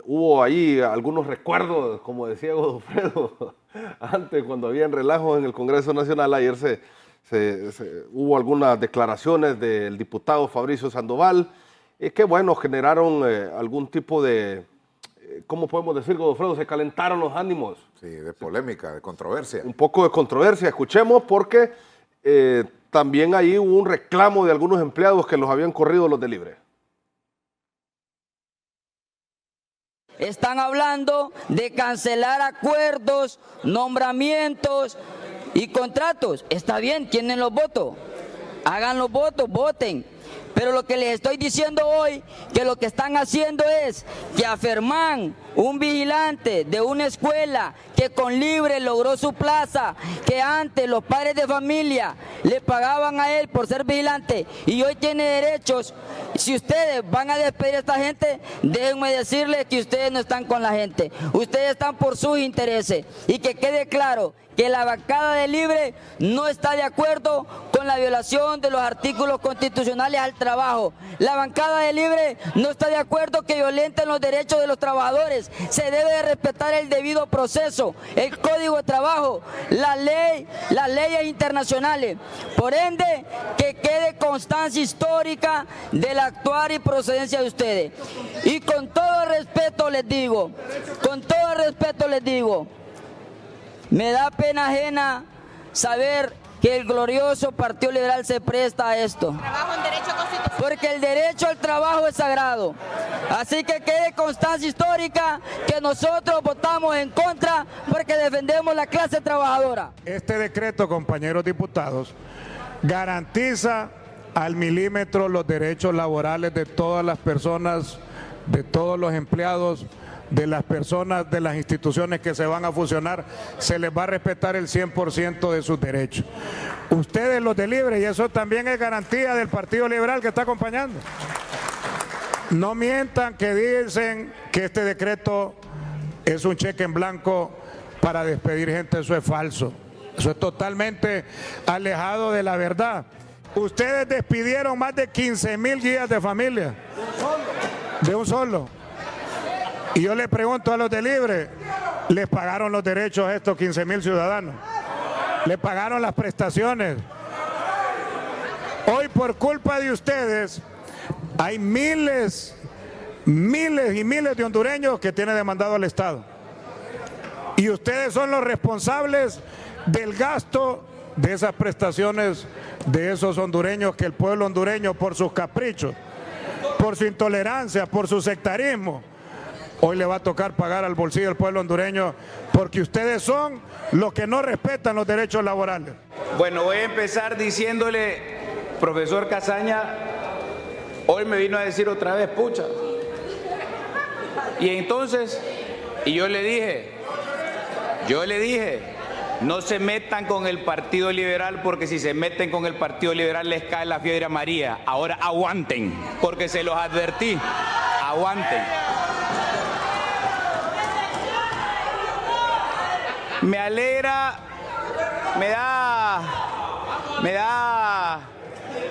hubo ahí algunos recuerdos, como decía Godofredo, antes cuando había relajos en el Congreso Nacional. Ayer hubo algunas declaraciones del diputado Fabricio Sandoval que, bueno, generaron algún tipo de, ¿cómo podemos decir, Godofredo? Se calentaron los ánimos. Sí, de polémica, de controversia. Un poco de controversia. Escuchemos porque también ahí hubo un reclamo de algunos empleados que los habían corrido los de Libre. Están hablando de cancelar acuerdos, nombramientos y contratos. Está bien, tienen los votos. Hagan los votos, voten. Pero lo que les estoy diciendo hoy, que lo que están haciendo es que a Fermán, un vigilante de una escuela que con Libre logró su plaza, que antes los padres de familia le pagaban a él por ser vigilante y hoy tiene derechos. Si ustedes van a despedir a esta gente, déjenme decirles que ustedes no están con la gente, ustedes están por sus intereses. Y que quede claro que la bancada de Libre no está de acuerdo con la violación de los artículos constitucionales al trabajo. La bancada de Libre no está de acuerdo que violenten los derechos de los trabajadores. Se debe de respetar el debido proceso, el Código de Trabajo, las leyes internacionales. Por ende, que quede constancia histórica del actuar y procedencia de ustedes. Y con todo respeto les digo, me da pena ajena saber que el glorioso Partido Liberal se presta a esto. Porque el derecho al trabajo es sagrado. Así que quede constancia histórica que nosotros votamos en contra porque defendemos la clase trabajadora. Este decreto, compañeros diputados, garantiza al milímetro los derechos laborales de todas las personas, de todos los empleados, de las personas, de las instituciones que se van a fusionar. Se les va a respetar el 100% de sus derechos. Ustedes los de Libre, y eso también es garantía del Partido Liberal que está acompañando. No mientan que dicen que este decreto es un cheque en blanco para despedir gente, eso es falso. Eso es totalmente alejado de la verdad. Ustedes despidieron más de 15,000 guías de familia. De un solo. Y yo le pregunto a los de Libre, ¿les pagaron los derechos a estos 15,000 ciudadanos? ¿Les pagaron las prestaciones? Hoy por culpa de ustedes hay miles y miles de hondureños que tienen demandado al Estado. Y ustedes son los responsables del gasto de esas prestaciones de esos hondureños que el pueblo hondureño, por sus caprichos, por su intolerancia, por su sectarismo, hoy le va a tocar pagar al bolsillo del pueblo hondureño porque ustedes son los que no respetan los derechos laborales. Bueno, voy a empezar diciéndole, profesor Casaña, hoy me vino a decir otra vez, pucha. Y entonces, yo le dije, no se metan con el Partido Liberal porque si se meten con el Partido Liberal les cae la fiebre amarilla. Ahora aguanten, porque se los advertí, aguanten. Me alegra, me da,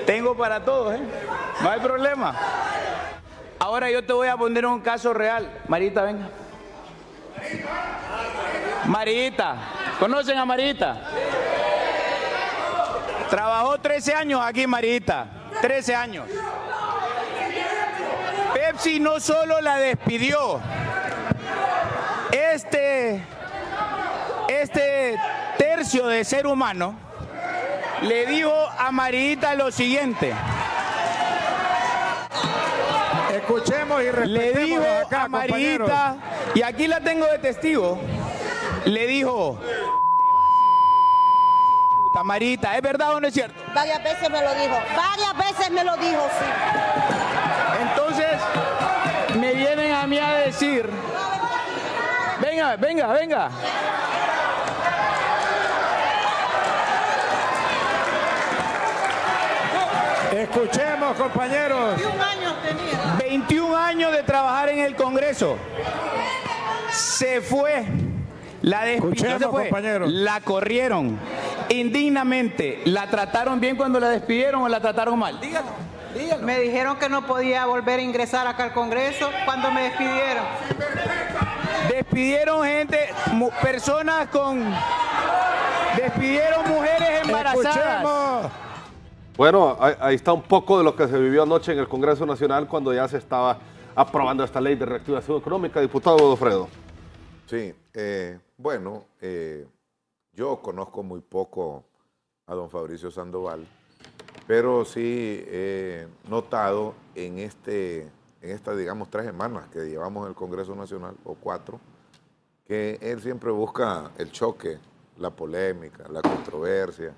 tengo para todos, no hay problema. Ahora yo te voy a poner un caso real. Marita, venga. Marita, ¿conocen a Marita? Trabajó 13 años aquí, Marita, 13 años. Pepsi no solo la despidió, este tercio de ser humano le dijo a Marita lo siguiente. Escuchemos y respetemos. Le dijo acá, a Marita, y aquí la tengo de testigo, le dijo, Marita, ¿es verdad o no es cierto? Varias veces me lo dijo, sí. Entonces, me vienen a mí a decir, venga. Escuchemos, compañeros. 21 años tenía. 21 años de trabajar en el Congreso. Se fue. La despidió, se fue. Compañeros. La corrieron indignamente. ¿La trataron bien cuando la despidieron o la trataron mal? Dígalo. Me dijeron que no podía volver a ingresar acá al Congreso cuando me despidieron. Despidieron gente, personas con... Despidieron mujeres embarazadas. Escuchemos. Bueno, ahí está un poco de lo que se vivió anoche en el Congreso Nacional cuando ya se estaba aprobando esta ley de reactivación económica. Diputado Godofredo. Sí, yo conozco muy poco a don Fabricio Sandoval, Pero sí he notado en estas, digamos, 3 semanas que llevamos en el Congreso Nacional, o 4, que él siempre busca el choque, la polémica, la controversia,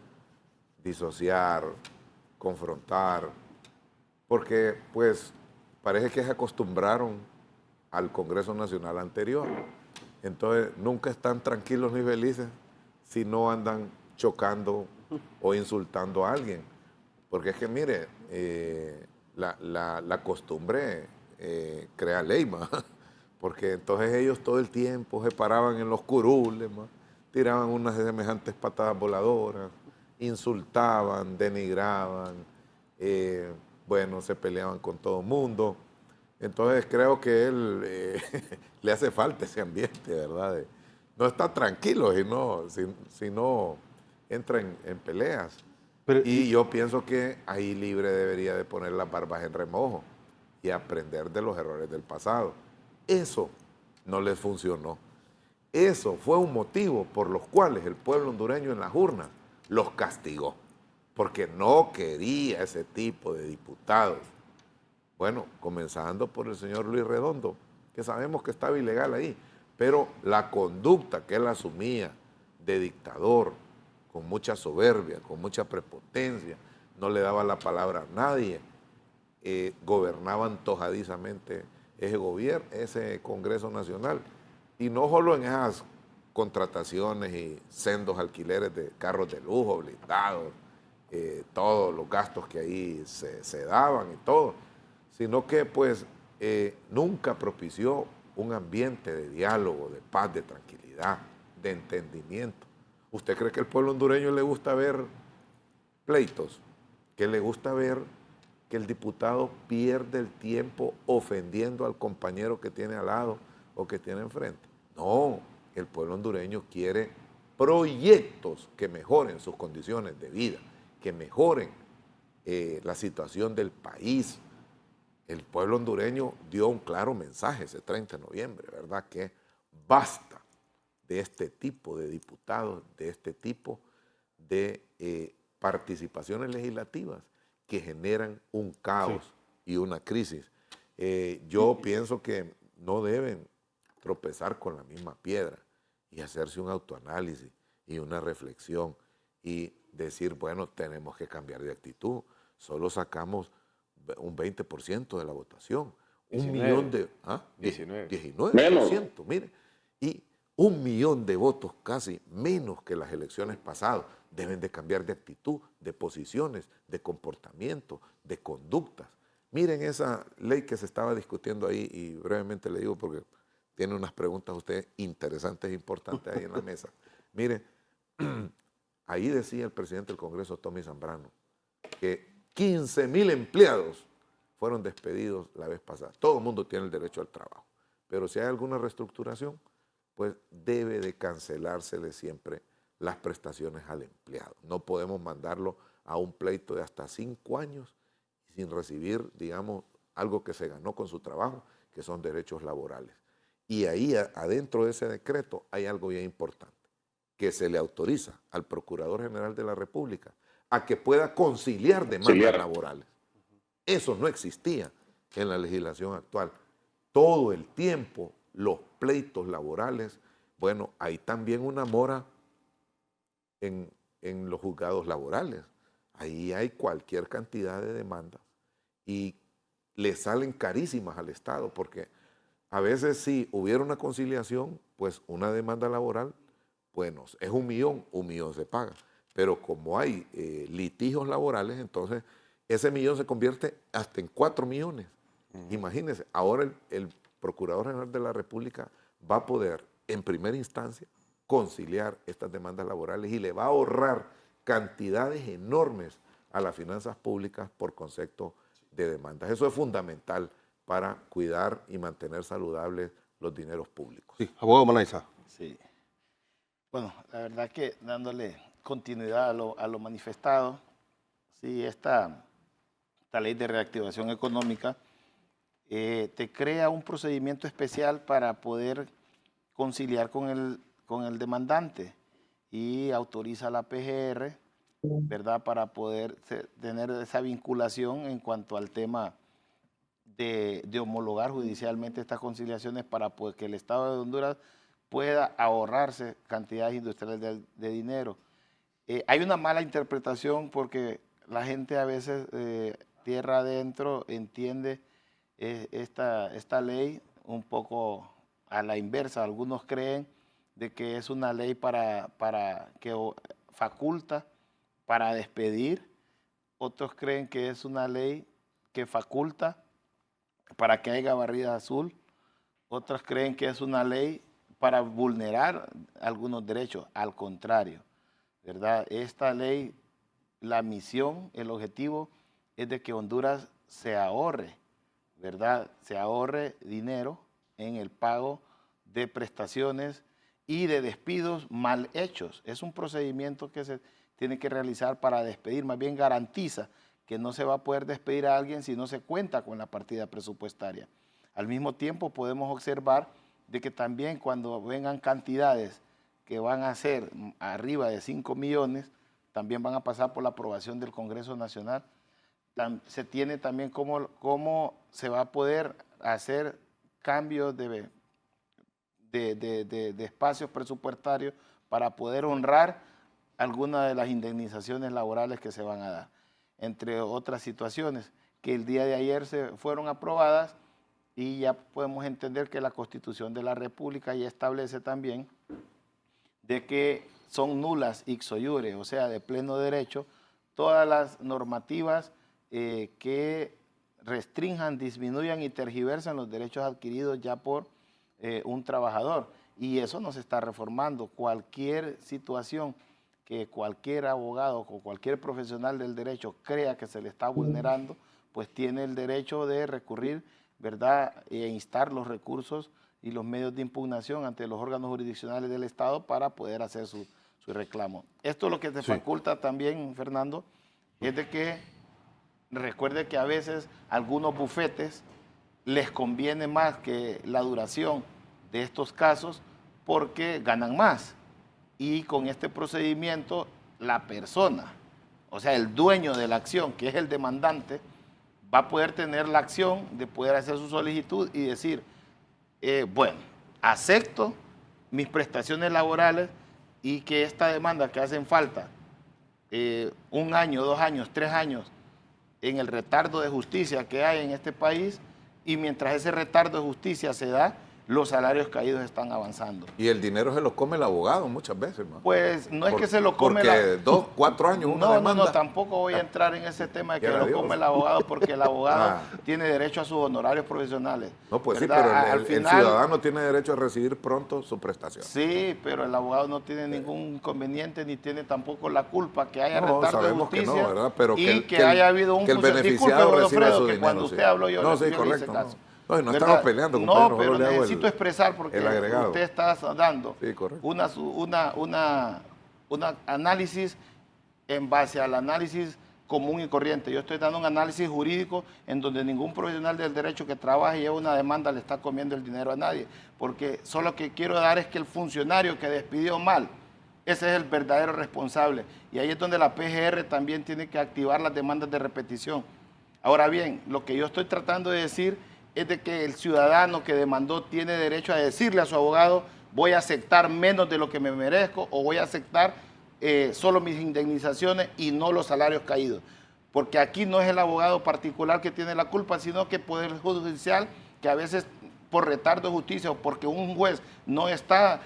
disociar, confrontar, porque pues parece que se acostumbraron al Congreso Nacional anterior. Entonces nunca están tranquilos ni felices si no andan chocando o insultando a alguien. Porque es que mire, la costumbre crea ley, ¿ma? Porque entonces ellos todo el tiempo se paraban en los curules, ¿ma? Tiraban unas semejantes patadas voladoras, insultaban, denigraban, bueno, se peleaban con todo el mundo. Entonces creo que él le hace falta ese ambiente, ¿verdad? No está tranquilo si no entra en peleas. Y yo pienso que ahí Libre debería de poner las barbas en remojo y aprender de los errores del pasado. Eso no les funcionó. Eso fue un motivo por los cuales el pueblo hondureño en las urnas los castigó, porque no quería ese tipo de diputados. Bueno, comenzando por el señor Luis Redondo, que sabemos que estaba ilegal ahí, pero la conducta que él asumía de dictador, con mucha soberbia, con mucha prepotencia, no le daba la palabra a nadie, gobernaba antojadizamente ese Congreso Nacional, y no solo en esas contrataciones y sendos alquileres de carros de lujo, blindados, todos los gastos que ahí se daban y todo, sino que pues nunca propició un ambiente de diálogo, de paz, de tranquilidad, de entendimiento. ¿Usted cree que al pueblo hondureño le gusta ver pleitos? ¿Que le gusta ver que el diputado pierde el tiempo ofendiendo al compañero que tiene al lado o que tiene enfrente? No, el pueblo hondureño quiere proyectos que mejoren sus condiciones de vida, que mejoren la situación del país. El pueblo hondureño dio un claro mensaje ese 30 de noviembre, ¿verdad? Que basta de este tipo de diputados, de este tipo de participaciones legislativas que generan un caos y una crisis. Yo pienso que no deben tropezar con la misma piedra y hacerse un autoanálisis y una reflexión y decir, bueno, tenemos que cambiar de actitud. Solo sacamos un 20% de la votación. 19%, mire. Y 1 millón de votos casi menos que las elecciones pasadas. Deben de cambiar de actitud, de posiciones, de comportamiento, de conductas. Miren esa ley que se estaba discutiendo ahí, y brevemente le digo porque tiene unas preguntas usted interesantes e importantes ahí en la mesa. Mire, ahí decía el presidente del Congreso, Tommy Zambrano, que 15,000 empleados fueron despedidos la vez pasada. Todo el mundo tiene el derecho al trabajo, pero si hay alguna reestructuración, pues debe de cancelársele siempre las prestaciones al empleado. No podemos mandarlo a un pleito de hasta 5 años sin recibir, digamos, algo que se ganó con su trabajo, que son derechos laborales. Y ahí adentro de ese decreto hay algo bien importante, que se le autoriza al Procurador General de la República a que pueda conciliar demandas laborales. Eso no existía en la legislación actual. Todo el tiempo los pleitos laborales, bueno, hay también una mora en los juzgados laborales. Ahí hay cualquier cantidad de demandas y le salen carísimas al Estado, porque a veces si hubiera una conciliación, pues una demanda laboral, bueno, es 1 millón, 1 millón se paga. Pero como hay litigios laborales, entonces ese millón se convierte hasta en 4 millones. Imagínense, ahora el Procurador General de la República va a poder, en primera instancia, conciliar estas demandas laborales y le va a ahorrar cantidades enormes a las finanzas públicas por concepto de demandas. Eso es fundamental para cuidar y mantener saludables los dineros públicos. Sí, abogado Manaiza. Sí. Bueno, la verdad que dándole continuidad a lo manifestado, sí, esta ley de reactivación económica te crea un procedimiento especial para poder conciliar con el demandante y autoriza a la PGR ¿verdad? Para poder tener esa vinculación en cuanto al tema de homologar judicialmente estas conciliaciones para que el Estado de Honduras pueda ahorrarse cantidades industriales de dinero. Hay una mala interpretación porque la gente a veces tierra adentro entiende esta ley un poco a la inversa. Algunos creen de que es una ley para que faculta para despedir, otros creen que es una ley que faculta para que haya barrida azul, otros creen que es una ley para vulnerar algunos derechos. Al contrario, ¿verdad? Esta ley, la misión, el objetivo es de que Honduras se ahorre, ¿verdad? Se ahorre dinero en el pago de prestaciones y de despidos mal hechos. Es un procedimiento que se tiene que realizar para despedir, más bien garantiza que no se va a poder despedir a alguien si no se cuenta con la partida presupuestaria. Al mismo tiempo podemos observar de que también cuando vengan cantidades que van a ser arriba de 5 millones, también van a pasar por la aprobación del Congreso Nacional. Se tiene también cómo se va a poder hacer cambios de espacios presupuestarios para poder honrar algunas de las indemnizaciones laborales que se van a dar, entre otras situaciones que el día de ayer se fueron aprobadas, y ya podemos entender que la Constitución de la República ya establece también de que son nulas ixo iure, o sea, de pleno derecho, todas las normativas que restrinjan, disminuyan y tergiversan los derechos adquiridos ya por un trabajador. Y eso no se está reformando. Cualquier situación que cualquier abogado o cualquier profesional del derecho crea que se le está vulnerando, pues tiene el derecho de recurrir, ¿verdad?, e instar los recursos y los medios de impugnación ante los órganos jurisdiccionales del Estado para poder hacer su reclamo. Esto lo que te faculta también, Fernando, es de que recuerde que a veces algunos bufetes les conviene más que la duración de estos casos porque ganan más. Y con este procedimiento, la persona, o sea, el dueño de la acción, que es el demandante, va a poder tener la acción de poder hacer su solicitud y decir, bueno, acepto mis prestaciones laborales y que esta demanda que hacen falta 1 año, 2 años, 3 años en el retardo de justicia que hay en este país, y mientras ese retardo de justicia se da, los salarios caídos están avanzando. Y el dinero se lo come el abogado muchas veces, ¿no? Pues no es que se lo come porque 2, 4 años una demanda. No, tampoco voy a entrar en ese tema de que lo come el abogado, porque el abogado tiene derecho a sus honorarios profesionales. No, pues ¿verdad? Sí, pero el ciudadano tiene derecho a recibir pronto su prestación. Sí, pero el abogado no tiene ningún inconveniente ni tiene tampoco la culpa que haya retardo de justicia, que no, ¿verdad? Pero y que haya habido un beneficiado reciba su dinero. Cuando usted habló yo no, sí, le hice caso. No, estamos peleando, compadre. No, pero necesito expresar porque usted está dando un análisis en base al análisis común y corriente. Yo estoy dando un análisis jurídico en donde ningún profesional del derecho que trabaja y lleva una demanda le está comiendo el dinero a nadie. Porque solo lo que quiero dar es que el funcionario que despidió mal, ese es el verdadero responsable. Y ahí es donde la PGR también tiene que activar las demandas de repetición. Ahora bien, lo que yo estoy tratando de decir es de que el ciudadano que demandó tiene derecho a decirle a su abogado, voy a aceptar menos de lo que me merezco o voy a aceptar solo mis indemnizaciones y no los salarios caídos. Porque aquí no es el abogado particular que tiene la culpa, sino que el Poder Judicial, que a veces por retardo de justicia o porque un juez no está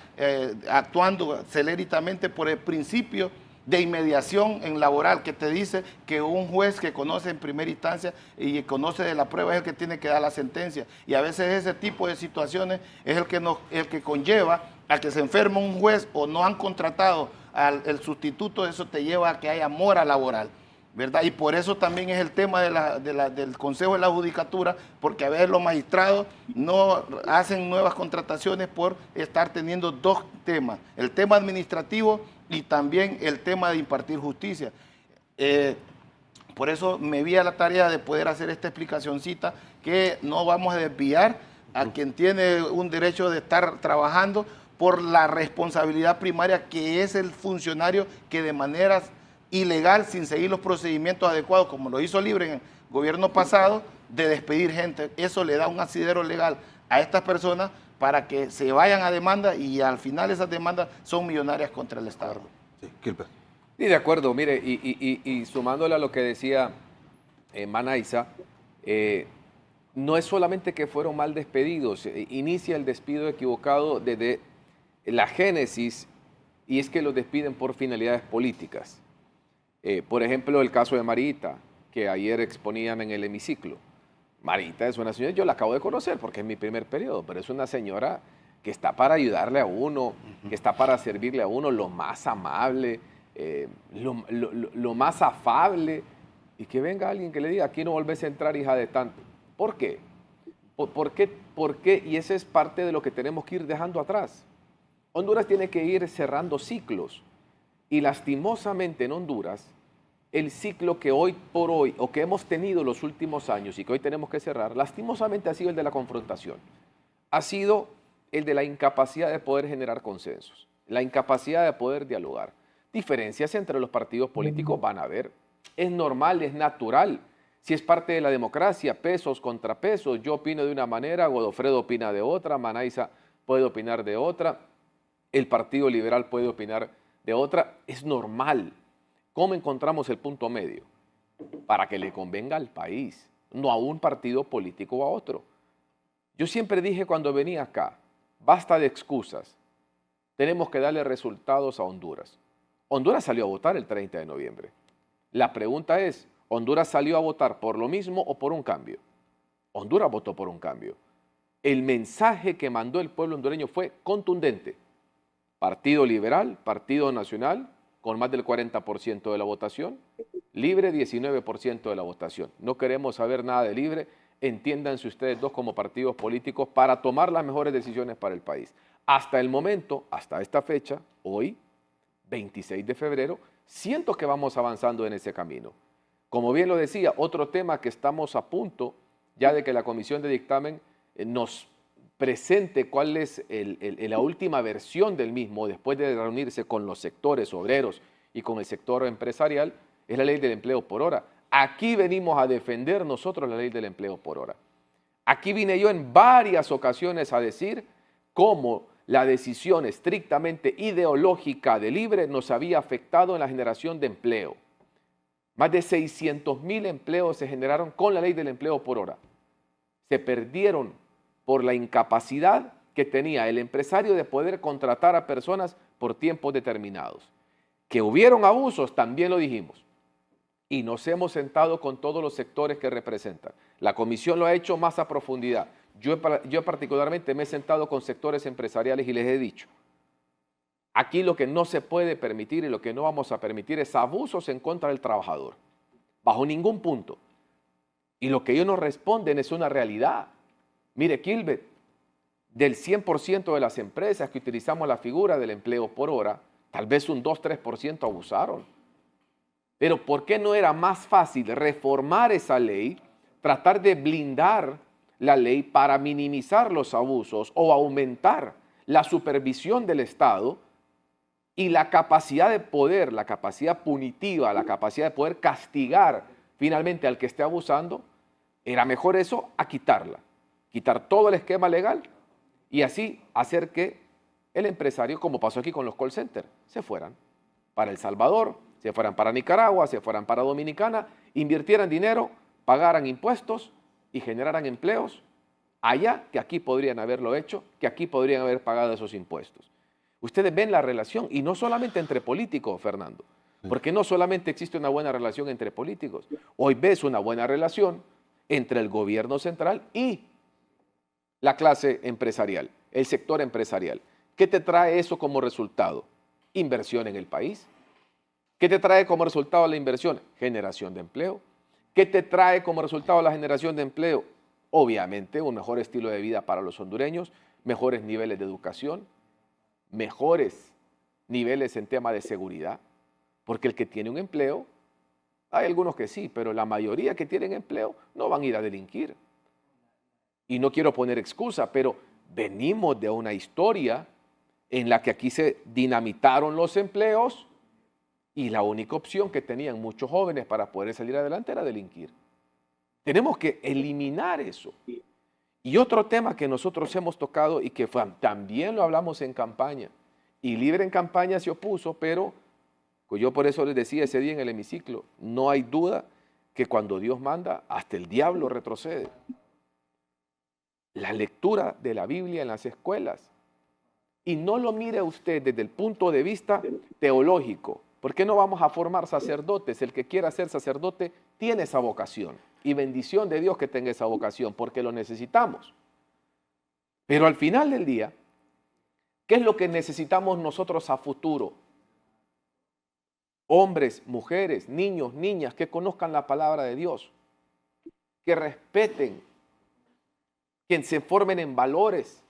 actuando celeritamente por el principio de inmediación en laboral, que te dice que un juez que conoce en primera instancia y conoce de la prueba es el que tiene que dar la sentencia. Y a veces ese tipo de situaciones es el que conlleva a que se enferme un juez o no han contratado al sustituto. Eso te lleva a que haya mora laboral, ¿verdad? Y por eso también es el tema del Consejo de la Judicatura, porque a veces los magistrados no hacen nuevas contrataciones por estar teniendo dos temas, el tema administrativo y también el tema de impartir justicia. Por eso me vi a la tarea de poder hacer esta explicacioncita, que no vamos a desviar a quien tiene un derecho de estar trabajando por la responsabilidad primaria que es el funcionario que de manera ilegal, sin seguir los procedimientos adecuados, como lo hizo Libre en el gobierno pasado, de despedir gente. Eso le da un asidero legal a estas personas para que se vayan a demanda y al final esas demandas son millonarias contra el Estado. Sí, Quilpe. Sí, de acuerdo. Mire, y sumándole a lo que decía Manaiza, no es solamente que fueron mal despedidos, inicia el despido equivocado desde la génesis, y es que los despiden por finalidades políticas. Por ejemplo, el caso de Marita, que ayer exponían en el hemiciclo. Marita es una señora, yo la acabo de conocer porque es mi primer periodo, pero es una señora que está para ayudarle a uno, que está para servirle a uno, lo más amable, lo más afable, y que venga alguien que le diga, aquí no volvés a entrar, hija de tanto. ¿Por qué? ¿Por qué? Y ese es parte de lo que tenemos que ir dejando atrás. Honduras tiene que ir cerrando ciclos, y lastimosamente en Honduras, el ciclo que hoy por hoy, o que hemos tenido los últimos años y que hoy tenemos que cerrar, lastimosamente ha sido el de la confrontación. Ha sido el de la incapacidad de poder generar consensos, la incapacidad de poder dialogar. Diferencias entre los partidos políticos van a haber. Es normal, es natural. Si es parte de la democracia, pesos contra pesos, yo opino de una manera, Godofredo opina de otra, Manaiza puede opinar de otra, el Partido Liberal puede opinar de otra. Es normal. ¿Cómo encontramos el punto medio? Para que le convenga al país, no a un partido político o a otro. Yo siempre dije cuando venía acá, basta de excusas, tenemos que darle resultados a Honduras. Honduras salió a votar el 30 de noviembre. La pregunta es, ¿Honduras salió a votar por lo mismo o por un cambio? Honduras votó por un cambio. El mensaje que mandó el pueblo hondureño fue contundente. Partido Liberal, Partido Nacional, con más del 40% de la votación, Libre 19% de la votación. No queremos saber nada de Libre, entiéndanse ustedes dos como partidos políticos para tomar las mejores decisiones para el país. Hasta el momento, hasta esta fecha, hoy, 26 de febrero, siento que vamos avanzando en ese camino. Como bien lo decía, otro tema que estamos a punto ya de que la comisión de dictamen nos presente cuál es la última versión del mismo después de reunirse con los sectores obreros y con el sector empresarial, es la ley del empleo por hora. Aquí venimos a defender nosotros la ley del empleo por hora. Aquí vine yo en varias ocasiones a decir cómo la decisión estrictamente ideológica de Libre nos había afectado en la generación de empleo. Más de 600,000 empleos se generaron con la ley del empleo por hora. Se perdieron por la incapacidad que tenía el empresario de poder contratar a personas por tiempos determinados. Que hubieron abusos, también lo dijimos. Y nos hemos sentado con todos los sectores que representan. La comisión lo ha hecho más a profundidad. Yo particularmente me he sentado con sectores empresariales y les he dicho, aquí lo que no se puede permitir y lo que no vamos a permitir es abusos en contra del trabajador, bajo ningún punto. Y lo que ellos nos responden es una realidad. Mire, Quilpe, del 100% de las empresas que utilizamos la figura del empleo por hora, tal vez un 2-3% abusaron. Pero ¿por qué no era más fácil reformar esa ley, tratar de blindar la ley para minimizar los abusos o aumentar la supervisión del Estado y la capacidad de poder, la capacidad punitiva, la capacidad de poder castigar finalmente al que esté abusando? Era mejor eso a quitarla. Quitar todo el esquema legal y así hacer que el empresario, como pasó aquí con los call centers, se fueran para El Salvador, se fueran para Nicaragua, se fueran para Dominicana, invirtieran dinero, pagaran impuestos y generaran empleos allá que aquí podrían haberlo hecho, que aquí podrían haber pagado esos impuestos. Ustedes ven la relación, y no solamente entre políticos, Fernando, porque no solamente existe una buena relación entre políticos, hoy ves una buena relación entre el gobierno central y la clase empresarial, el sector empresarial. ¿Qué te trae eso como resultado? Inversión en el país. ¿Qué te trae como resultado la inversión? Generación de empleo. ¿Qué te trae como resultado la generación de empleo? Obviamente un mejor estilo de vida para los hondureños, mejores niveles de educación, mejores niveles en tema de seguridad, porque el que tiene un empleo, hay algunos que sí, pero la mayoría que tienen empleo no van a ir a delinquir. Y no quiero poner excusa, pero venimos de una historia en la que aquí se dinamitaron los empleos Y la única opción que tenían muchos jóvenes para poder salir adelante era delinquir. Tenemos que eliminar eso. Y otro tema que nosotros hemos tocado y que también lo hablamos en campaña, y Libre en campaña se opuso, pero yo por eso les decía ese día en el hemiciclo, no hay duda que cuando Dios manda, hasta el diablo retrocede. La lectura de la Biblia en las escuelas. Y no lo mire usted desde el punto de vista teológico. ¿Por qué no vamos a formar sacerdotes? El que quiera ser sacerdote tiene esa vocación. Y bendición de Dios que tenga esa vocación, porque lo necesitamos. Pero al final del día, ¿qué es lo que necesitamos nosotros a futuro? Hombres, mujeres, niños, niñas que conozcan la palabra de Dios, que respeten, que se formen en valores,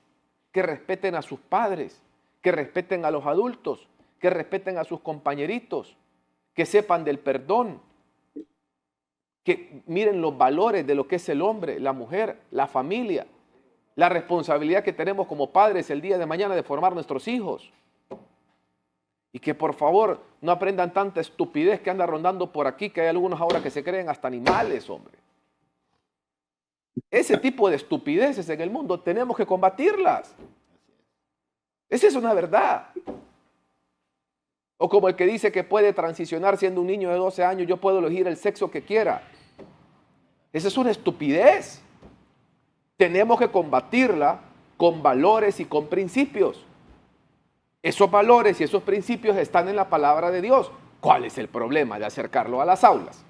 que respeten a sus padres, que respeten a los adultos, que respeten a sus compañeritos, que sepan del perdón, que miren los valores de lo que es el hombre, la mujer, la familia, la responsabilidad que tenemos como padres el día de mañana de formar nuestros hijos. Y que por favor no aprendan tanta estupidez que anda rondando por aquí, que hay algunos ahora que se creen hasta animales, hombre. Ese tipo de estupideces en el mundo tenemos que combatirlas. Esa es una verdad. O como el que dice que puede transicionar siendo un niño de 12 años, yo puedo elegir el sexo que quiera. Esa es una estupidez. Tenemos que combatirla con valores y con principios. Esos valores y esos principios están en la palabra de Dios. ¿Cuál es el problema de acercarlo a las aulas?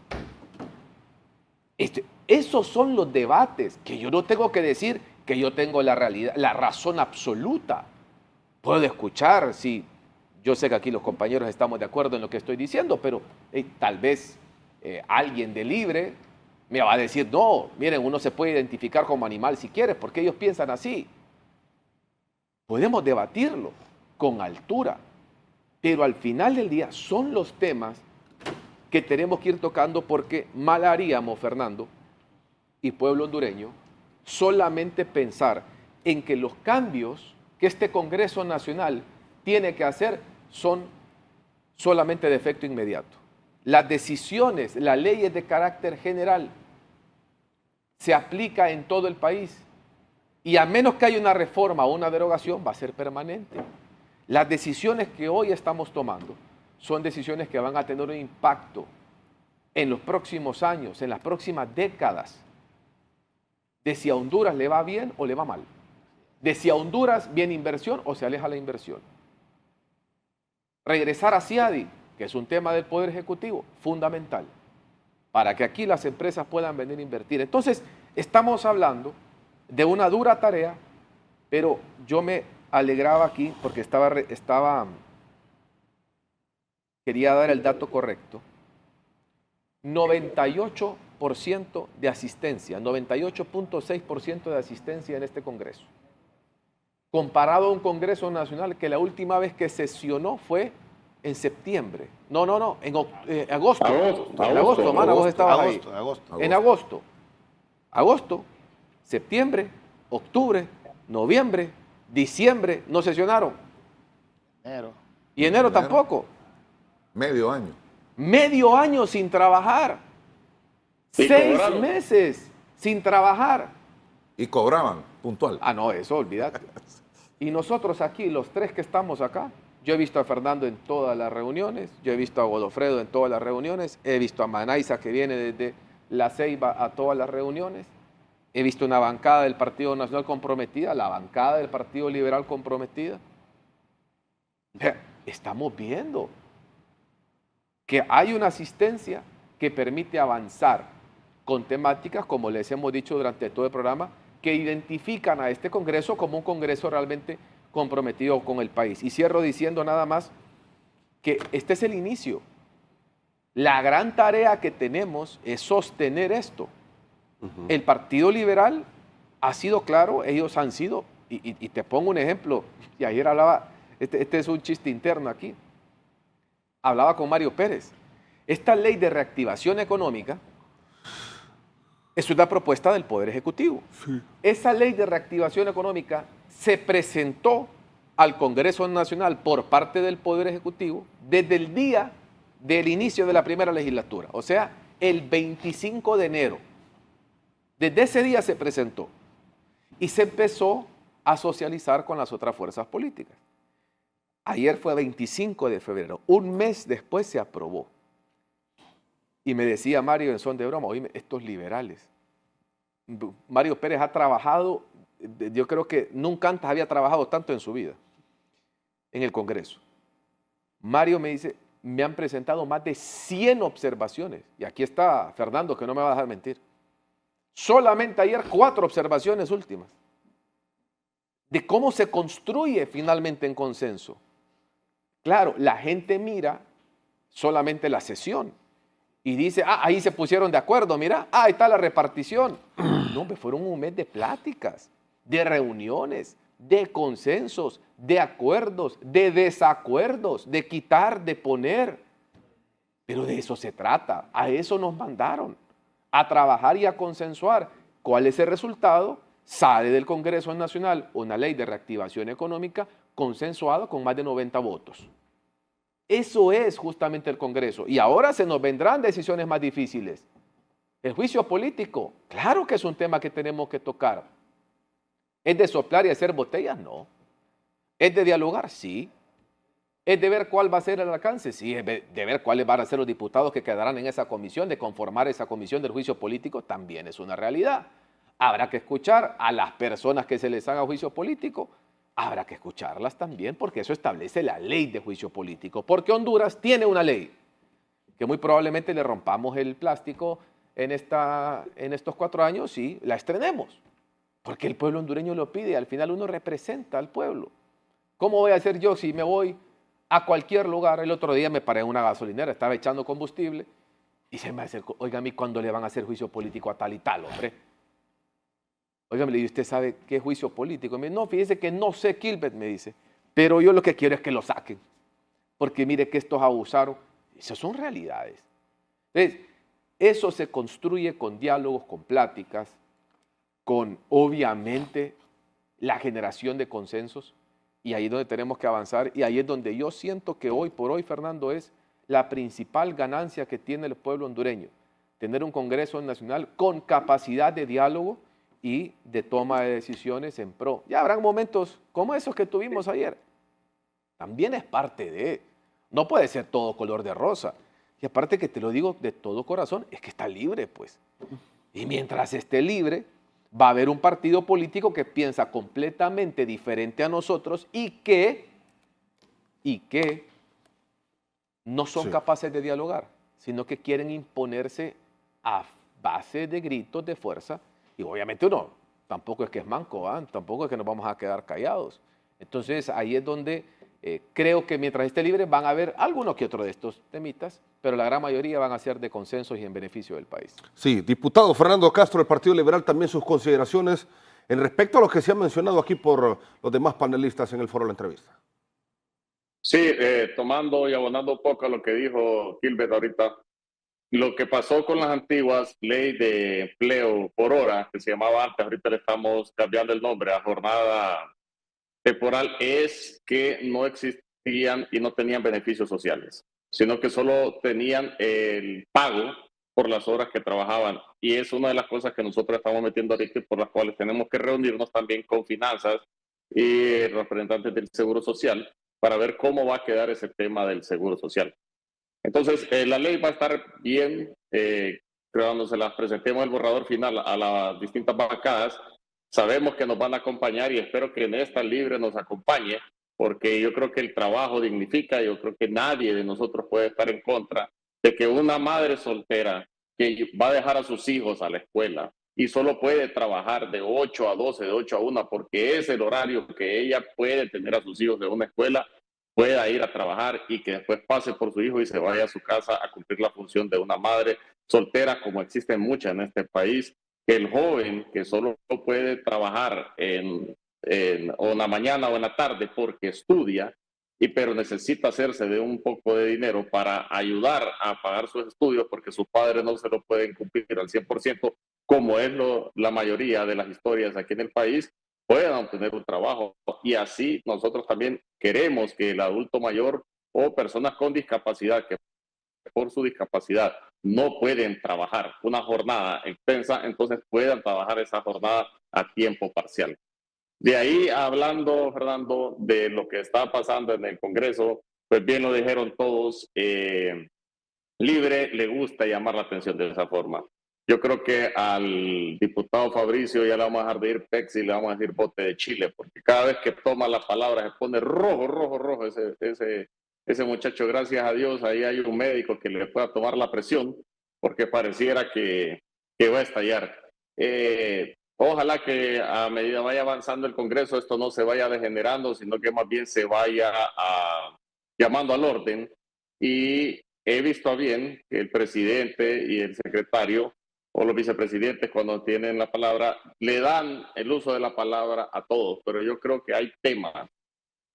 Esos son los debates que yo no tengo que decir que yo tengo la realidad, la razón absoluta. Puedo escuchar, sí, yo sé que aquí los compañeros estamos de acuerdo en lo que estoy diciendo, pero tal vez alguien de Libre me va a decir, no, miren, uno se puede identificar como animal si quiere, porque ellos piensan así. Podemos debatirlo con altura, pero al final del día son los temas que tenemos que ir tocando, porque mal haríamos, Fernando y pueblo hondureño, solamente pensar en que los cambios que este Congreso Nacional tiene que hacer son solamente de efecto inmediato. Las decisiones, las leyes de carácter general se aplica en todo el país, y a menos que haya una reforma o una derogación va a ser permanente. Las decisiones que hoy estamos tomando son decisiones que van a tener un impacto en los próximos años, en las próximas décadas, de si a Honduras le va bien o le va mal, de si a Honduras viene inversión o se aleja la inversión. Regresar a CIADI, que es un tema del Poder Ejecutivo, fundamental, para que aquí las empresas puedan venir a invertir. Entonces, estamos hablando de una dura tarea, pero yo me alegraba aquí porque quería dar el dato correcto. 98% de asistencia, 98.6% de asistencia en este Congreso. Comparado a un Congreso Nacional que la última vez que sesionó fue en septiembre. No, en agosto. En agosto, mano, vos estabas ahí. En agosto, septiembre, octubre, noviembre, diciembre, no sesionaron. Y enero tampoco. Medio año. Medio año sin trabajar. Y 6 cobraron. meses sin trabajar. Y cobraban, puntual. Ah, no, eso olvídate. Y nosotros aquí, los tres que estamos acá, yo he visto a Fernando en todas las reuniones, yo he visto a Godofredo en todas las reuniones, he visto a Manaiza que viene desde La Ceiba a todas las reuniones, he visto una bancada del Partido Nacional comprometida, la bancada del Partido Liberal comprometida. Estamos viendo que hay una asistencia que permite avanzar con temáticas, como les hemos dicho durante todo el programa, que identifican a este Congreso como un Congreso realmente comprometido con el país. Y cierro diciendo nada más que este es el inicio. La gran tarea que tenemos es sostener esto. El Partido Liberal ha sido claro, ellos han sido, y te pongo un ejemplo, y ayer hablaba, este es un chiste interno aquí, hablaba con Mario Pérez. Esta ley de reactivación económica es una propuesta del Poder Ejecutivo. Sí. Esa ley de reactivación económica se presentó al Congreso Nacional por parte del Poder Ejecutivo desde el día del inicio de la primera legislatura, o sea, el 25 de enero. Desde ese día se presentó y se empezó a socializar con las otras fuerzas políticas. Ayer fue 25 de febrero, un mes después se aprobó. Y me decía Mario en son de broma, oye, estos liberales. Mario Pérez ha trabajado, yo creo que nunca antes había trabajado tanto en su vida, en el Congreso. Mario me dice, me han presentado más de 100 observaciones. Y aquí está Fernando, que no me va a dejar mentir. Solamente ayer 4 observaciones últimas. De cómo se construye finalmente en consenso. Claro, la gente mira solamente la sesión y dice, ahí se pusieron de acuerdo, mira, ahí está la repartición. No, hombre, fueron un mes de pláticas, de reuniones, de consensos, de acuerdos, de desacuerdos, de quitar, de poner. Pero de eso se trata, a eso nos mandaron, a trabajar y a consensuar. ¿Cuál es el resultado? Sale del Congreso Nacional una ley de reactivación económica consensuada con más de 90 votos. Eso es justamente el Congreso. Y ahora se nos vendrán decisiones más difíciles. El juicio político, claro que es un tema que tenemos que tocar. ¿Es de soplar y hacer botellas? No. ¿Es de dialogar? Sí. ¿Es de ver cuál va a ser el alcance? Sí. ¿Es de ver cuáles van a ser los diputados que quedarán en esa comisión, de conformar esa comisión del juicio político? También es una realidad. Habrá que escuchar a las personas que se les haga juicio político. Habrá que escucharlas también porque eso establece la ley de juicio político. Porque Honduras tiene una ley que muy probablemente le rompamos el plástico en estos 4 años y la estrenemos. Porque el pueblo hondureño lo pide. Al final uno representa al pueblo. ¿Cómo voy a hacer yo si me voy a cualquier lugar? El otro día me paré en una gasolinera, estaba echando combustible y se me acercó, oiga, ¿cuándo le van a hacer juicio político a tal y tal, hombre? Óigame, ¿y usted sabe qué es juicio político? Me dice, no, fíjese que no sé, Kilbert, me dice, pero yo lo que quiero es que lo saquen, porque mire que estos abusaron. Esas son realidades. Entonces, eso se construye con diálogos, con pláticas, con, obviamente, la generación de consensos, y ahí es donde tenemos que avanzar, y ahí es donde yo siento que hoy por hoy, Fernando, es la principal ganancia que tiene el pueblo hondureño, tener un Congreso Nacional con capacidad de diálogo y de toma de decisiones en pro. Ya habrán momentos como esos que tuvimos ayer. También es parte de... No puede ser todo color de rosa. Y aparte que te lo digo de todo corazón, es que está libre, pues. Y mientras esté libre, va a haber un partido político que piensa completamente diferente a nosotros y que no son capaces de dialogar, sino que quieren imponerse a base de gritos de fuerza. Y obviamente uno tampoco es que es manco, tampoco es que nos vamos a quedar callados. Entonces ahí es donde creo que mientras esté libre van a haber algunos que otros de estos temitas, pero la gran mayoría van a ser de consensos y en beneficio del país. Sí, diputado Fernando Castro del Partido Liberal, también sus consideraciones en respecto a lo que se ha mencionado aquí por los demás panelistas en el foro de la entrevista. Sí, tomando y abonando un poco a lo que dijo Kilbert ahorita, lo que pasó con las antiguas leyes de empleo por hora, que se llamaba antes, ahorita le estamos cambiando el nombre a jornada temporal, es que no existían y no tenían beneficios sociales, sino que solo tenían el pago por las horas que trabajaban. Y es una de las cosas que nosotros estamos metiendo ahorita y por las cuales tenemos que reunirnos también con finanzas y representantes del Seguro Social para ver cómo va a quedar ese tema del Seguro Social. Entonces, la ley va a estar bien, cuando se las presentemos el borrador final a las distintas bancadas. Sabemos que nos van a acompañar y espero que en esta libre nos acompañe, porque yo creo que el trabajo dignifica, yo creo que nadie de nosotros puede estar en contra de que una madre soltera que va a dejar a sus hijos a la escuela y solo puede trabajar de 8 a 12, de 8 a 1, porque es el horario que ella puede tener a sus hijos de una escuela, pueda ir a trabajar y que después pase por su hijo y se vaya a su casa a cumplir la función de una madre soltera, como existen muchas en este país. Que el joven que solo puede trabajar en la mañana o en la tarde porque estudia, pero necesita hacerse de un poco de dinero para ayudar a pagar sus estudios porque sus padres no se lo pueden cumplir al 100%, como es la mayoría de las historias aquí en el país, puedan obtener un trabajo. Y así nosotros también queremos que el adulto mayor o personas con discapacidad que por su discapacidad no pueden trabajar una jornada extensa, entonces puedan trabajar esa jornada a tiempo parcial. De ahí, hablando, Fernando, de lo que está pasando en el Congreso, pues bien lo dijeron todos, Libre le gusta llamar la atención de esa forma. Yo creo que al diputado Fabricio ya le vamos a dejar de ir Pexi y le vamos a decir bote de Chile, porque cada vez que toma la palabra se pone rojo ese muchacho. Gracias a Dios, ahí hay un médico que le pueda tomar la presión, porque pareciera que va a estallar. Ojalá que a medida vaya avanzando el Congreso esto no se vaya degenerando, sino que más bien se vaya llamando al orden. Y he visto bien que el presidente y el secretario o los vicepresidentes, cuando tienen la palabra, le dan el uso de la palabra a todos, pero yo creo que hay temas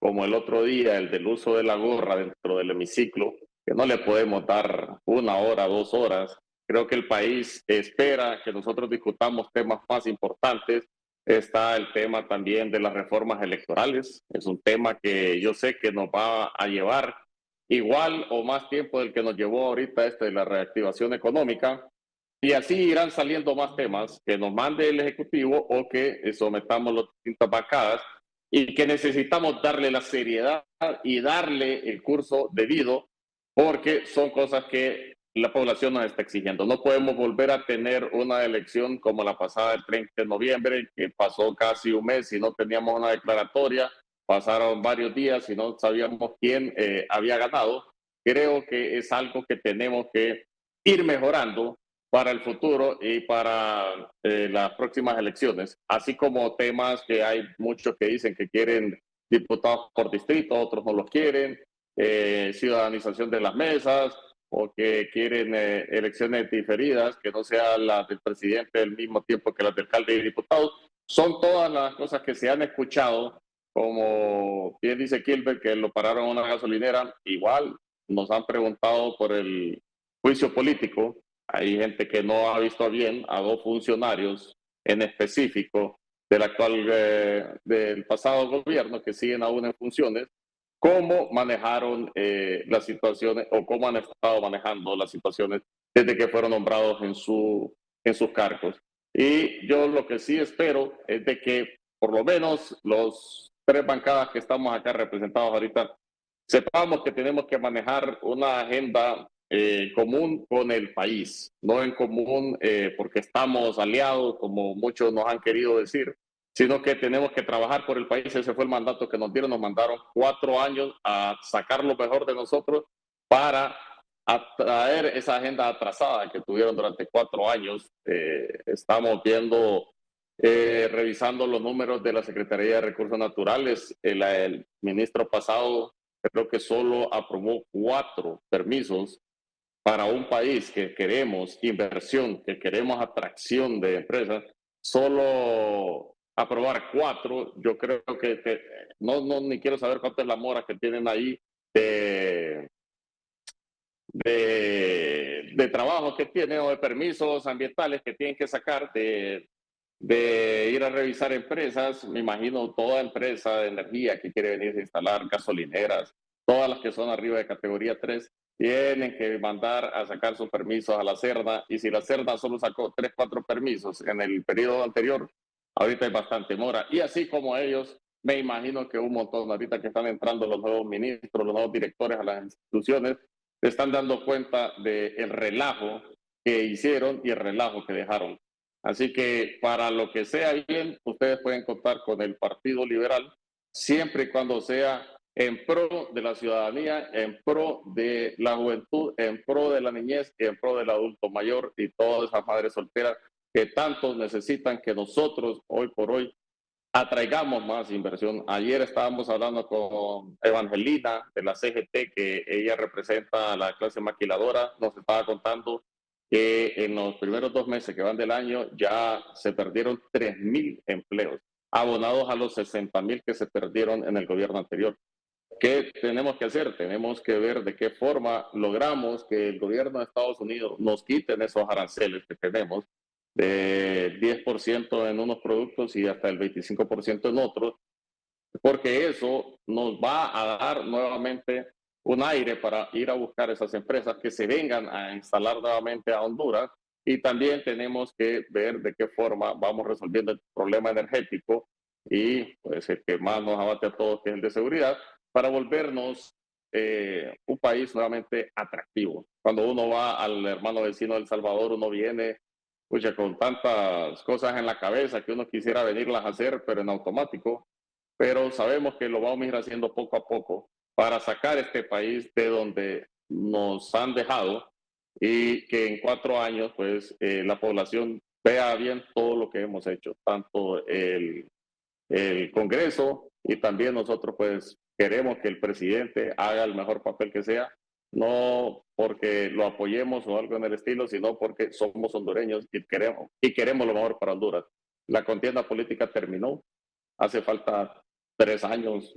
como el otro día, el del uso de la gorra dentro del hemiciclo, que no le podemos dar 1 hora, 2 horas. Creo que el país espera que nosotros discutamos temas más importantes. Está el tema también de las reformas electorales. Es un tema que yo sé que nos va a llevar igual o más tiempo del que nos llevó ahorita de la reactivación económica. Y así irán saliendo más temas que nos mande el Ejecutivo o que sometamos las distintas bancadas y que necesitamos darle la seriedad y darle el curso debido, porque son cosas que la población nos está exigiendo. No podemos volver a tener una elección como la pasada del 30 de noviembre, que pasó casi un mes y no teníamos una declaratoria, pasaron varios días y no sabíamos quién había ganado. Creo que es algo que tenemos que ir mejorando para el futuro y para las próximas elecciones, así como temas que hay muchos que dicen que quieren diputados por distrito, otros no los quieren, ciudadanización de las mesas, o que quieren elecciones diferidas, que no sea la del presidente al mismo tiempo que las del alcalde y diputados. Son todas las cosas que se han escuchado, como bien dice Kilbert, que lo pararon en una gasolinera. Igual nos han preguntado por el juicio político. Hay gente que no ha visto bien a 2 funcionarios en específico del pasado gobierno que siguen aún en funciones, cómo manejaron las situaciones o cómo han estado manejando las situaciones desde que fueron nombrados en sus cargos. Y yo lo que sí espero es de que por lo menos los 3 bancadas que estamos acá representados ahorita sepamos que tenemos que manejar una agenda común con el país, no en común porque estamos aliados, como muchos nos han querido decir, sino que tenemos que trabajar por el país. Ese fue el mandato que nos dieron. Nos mandaron 4 años a sacar lo mejor de nosotros para atraer esa agenda atrasada que tuvieron durante 4 años. Estamos viendo, revisando los números de la Secretaría de Recursos Naturales. El ministro pasado creo que solo aprobó 4 permisos para un país que queremos inversión, que queremos atracción de empresas. Solo aprobar 4, yo creo que ni quiero saber cuánto es la mora que tienen ahí de trabajo que tienen o de permisos ambientales que tienen que sacar de ir a revisar empresas. Me imagino toda empresa de energía que quiere venir a instalar gasolineras, todas las que son arriba de categoría 3, tienen que mandar a sacar sus permisos a la Cerna, y si la Cerna solo sacó 3, 4 permisos en el periodo anterior, ahorita hay bastante mora. Y así como ellos, me imagino que un montón ahorita que están entrando los nuevos ministros, los nuevos directores a las instituciones, se están dando cuenta del relajo que hicieron y el relajo que dejaron. Así que para lo que sea bien, ustedes pueden contar con el Partido Liberal, siempre y cuando sea en pro de la ciudadanía, en pro de la juventud, en pro de la niñez y en pro del adulto mayor y todas esas madres solteras que tanto necesitan que nosotros hoy por hoy atraigamos más inversión. Ayer estábamos hablando con Evangelina de la CGT, que ella representa a la clase maquiladora. Nos estaba contando que en los primeros 2 meses que van del año ya se perdieron 3,000 empleos, abonados a los 60,000 que se perdieron en el gobierno anterior. ¿Qué tenemos que hacer? Tenemos que ver de qué forma logramos que el gobierno de Estados Unidos nos quiten esos aranceles que tenemos de 10% en unos productos y hasta el 25% en otros, porque eso nos va a dar nuevamente un aire para ir a buscar esas empresas que se vengan a instalar nuevamente a Honduras. Y también tenemos que ver de qué forma vamos resolviendo el problema energético y pues el que más nos abate a todos, que es el de seguridad, para volvernos un país nuevamente atractivo. Cuando uno va al hermano vecino de El Salvador, uno viene con tantas cosas en la cabeza que uno quisiera venirlas a hacer, pero en automático. Pero sabemos que lo vamos a ir haciendo poco a poco para sacar este país de donde nos han dejado y que en 4 años pues la población vea bien todo lo que hemos hecho, tanto el Congreso y también nosotros pues queremos que el presidente haga el mejor papel que sea, no porque lo apoyemos o algo en el estilo, sino porque somos hondureños y queremos lo mejor para Honduras. La contienda política terminó, hace falta 3 años,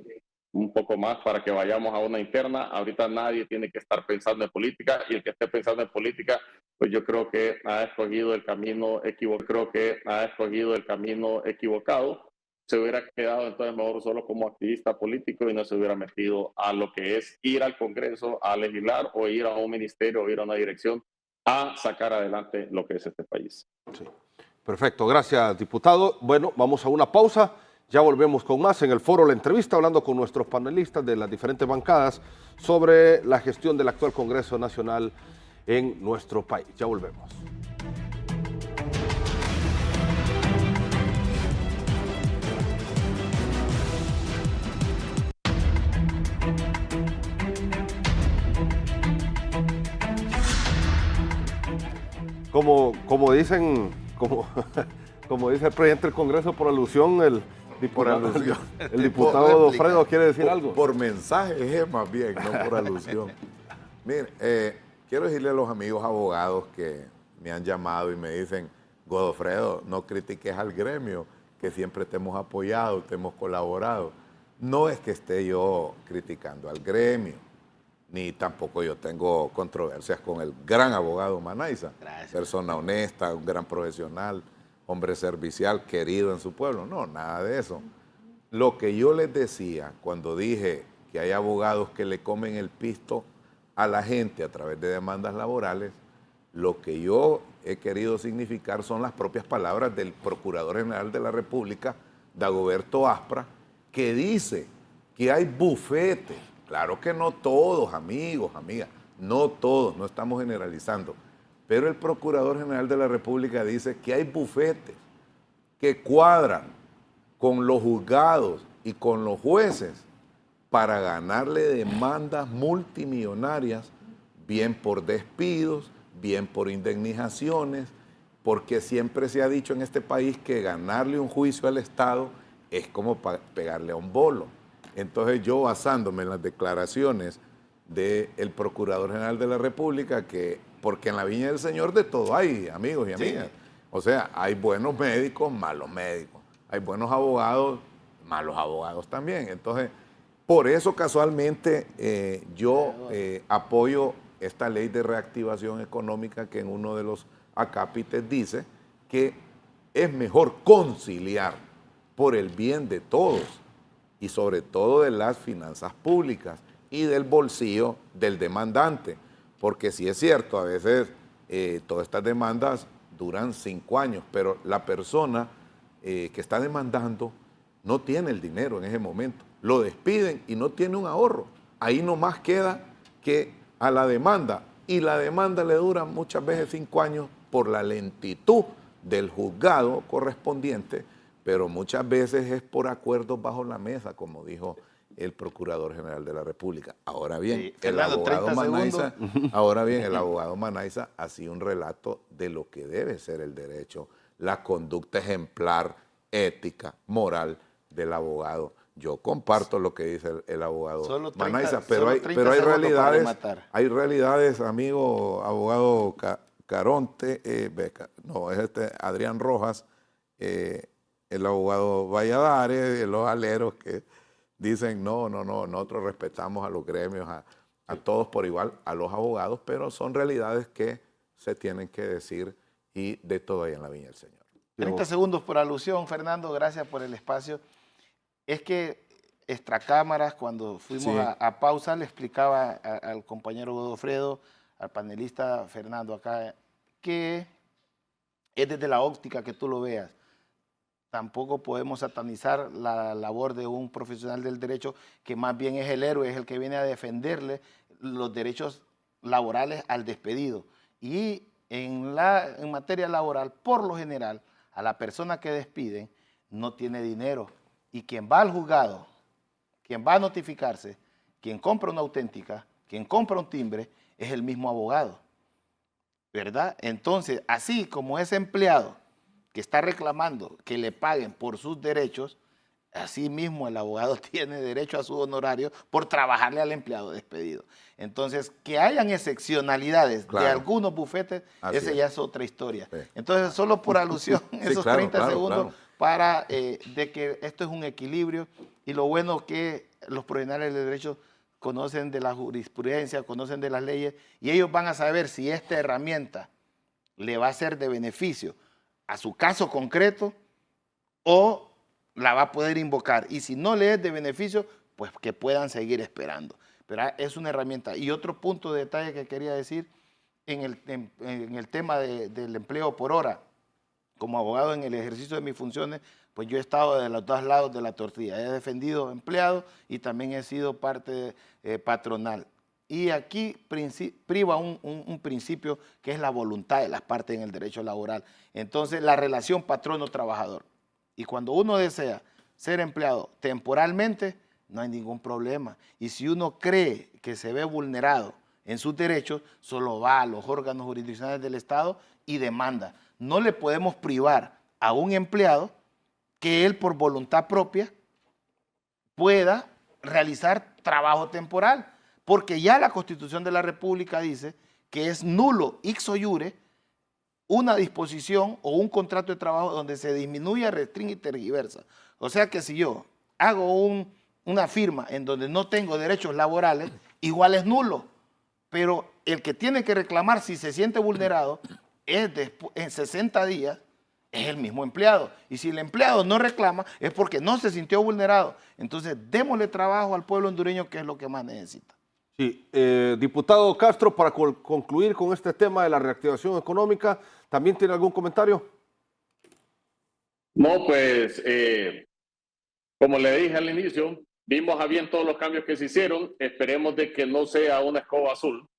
un poco más para que vayamos a una interna. Ahorita nadie tiene que estar pensando en política y el que esté pensando en política, pues yo creo que ha escogido el camino equivocado. Se hubiera quedado entonces mejor solo como activista político y no se hubiera metido a lo que es ir al Congreso a legislar o ir a un ministerio o ir a una dirección a sacar adelante lo que es este país. Sí. Perfecto, gracias, diputado. Bueno, vamos a una pausa. Ya volvemos con más en el foro La Entrevista, hablando con nuestros panelistas de las diferentes bancadas sobre la gestión del actual Congreso Nacional en nuestro país. Ya volvemos. Como dice el presidente del Congreso, por alusión, el diputado Godofredo quiere decir algo. Por mensaje es más bien, no por alusión. Miren, quiero decirle a los amigos abogados que me han llamado y me dicen, Godofredo, no critiques al gremio, que siempre te hemos apoyado, te hemos colaborado. No es que esté yo criticando al gremio, ni tampoco yo tengo controversias con el gran abogado Manaiza. Gracias. Persona honesta, un gran profesional, hombre servicial, querido en su pueblo. No, nada de eso. Lo que yo les decía cuando dije que hay abogados que le comen el pisto a la gente a través de demandas laborales, lo que yo he querido significar son las propias palabras del Procurador General de la República, Dagoberto Aspra, que dice que hay bufetes. Claro que no todos, amigos, amigas, no todos, no estamos generalizando. Pero el Procurador General de la República dice que hay bufetes que cuadran con los juzgados y con los jueces para ganarle demandas multimillonarias, bien por despidos, bien por indemnizaciones, porque siempre se ha dicho en este país que ganarle un juicio al Estado es como pegarle a un bolo. Entonces yo, basándome en las declaraciones del Procurador General de la República, porque en la viña del Señor de todo hay, amigos y amigas. Sí. O sea, hay buenos médicos, malos médicos. Hay buenos abogados, malos abogados también. Entonces, por eso casualmente yo apoyo esta ley de reactivación económica que en uno de los acápites dice que es mejor conciliar por el bien de todos y sobre todo de las finanzas públicas y del bolsillo del demandante. Porque sí es cierto, a veces todas estas demandas duran 5 años, pero la persona que está demandando no tiene el dinero en ese momento. Lo despiden y no tiene un ahorro. Ahí nomás queda que a la demanda, y la demanda le dura muchas veces 5 años por la lentitud del juzgado correspondiente, pero muchas veces es por acuerdos bajo la mesa, como dijo el Procurador General de la República. Ahora bien, sí, el abogado Manaiza hacía un relato de lo que debe ser el derecho, la conducta ejemplar, ética, moral del abogado. Yo comparto lo que dice el abogado Manaiza, pero hay realidades, amigo abogado Caronte, no, es Adrián Rojas, el abogado Valladares, los aleros que dicen, no, nosotros respetamos a los gremios, a todos por igual, a los abogados, pero son realidades que se tienen que decir y de todo hay en la viña del Señor. 30 segundos por alusión, Fernando, gracias por el espacio. Es que extracámaras, cuando fuimos Sí. a pausa, le explicaba al compañero Godofredo, al panelista Fernando acá, que es desde la óptica que tú lo veas. Tampoco podemos satanizar la labor de un profesional del derecho que más bien es el héroe, es el que viene a defenderle los derechos laborales al despedido. Y en materia laboral, por lo general, a la persona que despiden no tiene dinero. Y quien va al juzgado, quien va a notificarse, quien compra una auténtica, quien compra un timbre, es el mismo abogado, ¿verdad? Entonces, así como ese empleado que está reclamando que le paguen por sus derechos, así mismo el abogado tiene derecho a su honorario por trabajarle al empleado despedido. Entonces, que hayan excepcionalidades Claro. de algunos bufetes, Así ese es. ya es otra historia. Sí. Entonces, solo por alusión, Sí, esos claro, 30 claro, segundos claro. para de que esto es un equilibrio, y lo bueno que los profesionales de derecho conocen de la jurisprudencia, conocen de las leyes, y ellos van a saber si esta herramienta le va a ser de beneficio a su caso concreto o la va a poder invocar. Y si no le es de beneficio, pues que puedan seguir esperando. Pero es una herramienta. Y otro punto de detalle que quería decir en el tema del empleo por hora. Como abogado en el ejercicio de mis funciones, pues yo he estado de los dos lados de la tortilla. He defendido empleados y también he sido parte patronal. Y aquí priva un principio que es la voluntad de las partes en el derecho laboral. Entonces, la relación patrono-trabajador. Y cuando uno desea ser empleado temporalmente, no hay ningún problema. Y si uno cree que se ve vulnerado en sus derechos, solo va a los órganos jurisdiccionales del Estado y demanda. No le podemos privar a un empleado que él por voluntad propia pueda realizar trabajo temporal, porque ya la Constitución de la República dice que es nulo ixo iure una disposición o un contrato de trabajo donde se disminuya, restringe y tergiversa. O sea que si yo hago una firma en donde no tengo derechos laborales, igual es nulo, pero el que tiene que reclamar si se siente vulnerado es en 60 días, es el mismo empleado. Y si el empleado no reclama, es porque no se sintió vulnerado. Entonces, démosle trabajo al pueblo hondureño, que es lo que más necesita. Sí, diputado Castro, para concluir con este tema de la reactivación económica, ¿también tiene algún comentario? No, pues, como le dije al inicio, vimos a bien todos los cambios que se hicieron. Esperemos de que no sea una escoba azul,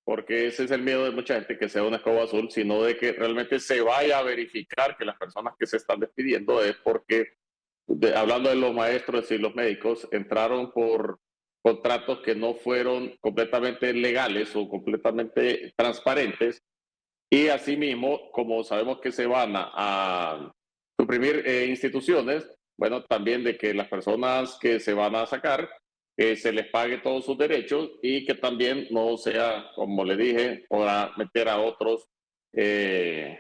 porque ese es el miedo de mucha gente, que sea una escoba azul, sino de que realmente se vaya a verificar que las personas que se están despidiendo es porque, hablando de los maestros y los médicos, entraron por contratos que no fueron completamente legales o completamente transparentes, y asimismo, como sabemos que se van a suprimir instituciones, bueno, también de que las personas que se van a sacar, se les pague todos sus derechos, y que también no sea, como le dije, para meter a otros que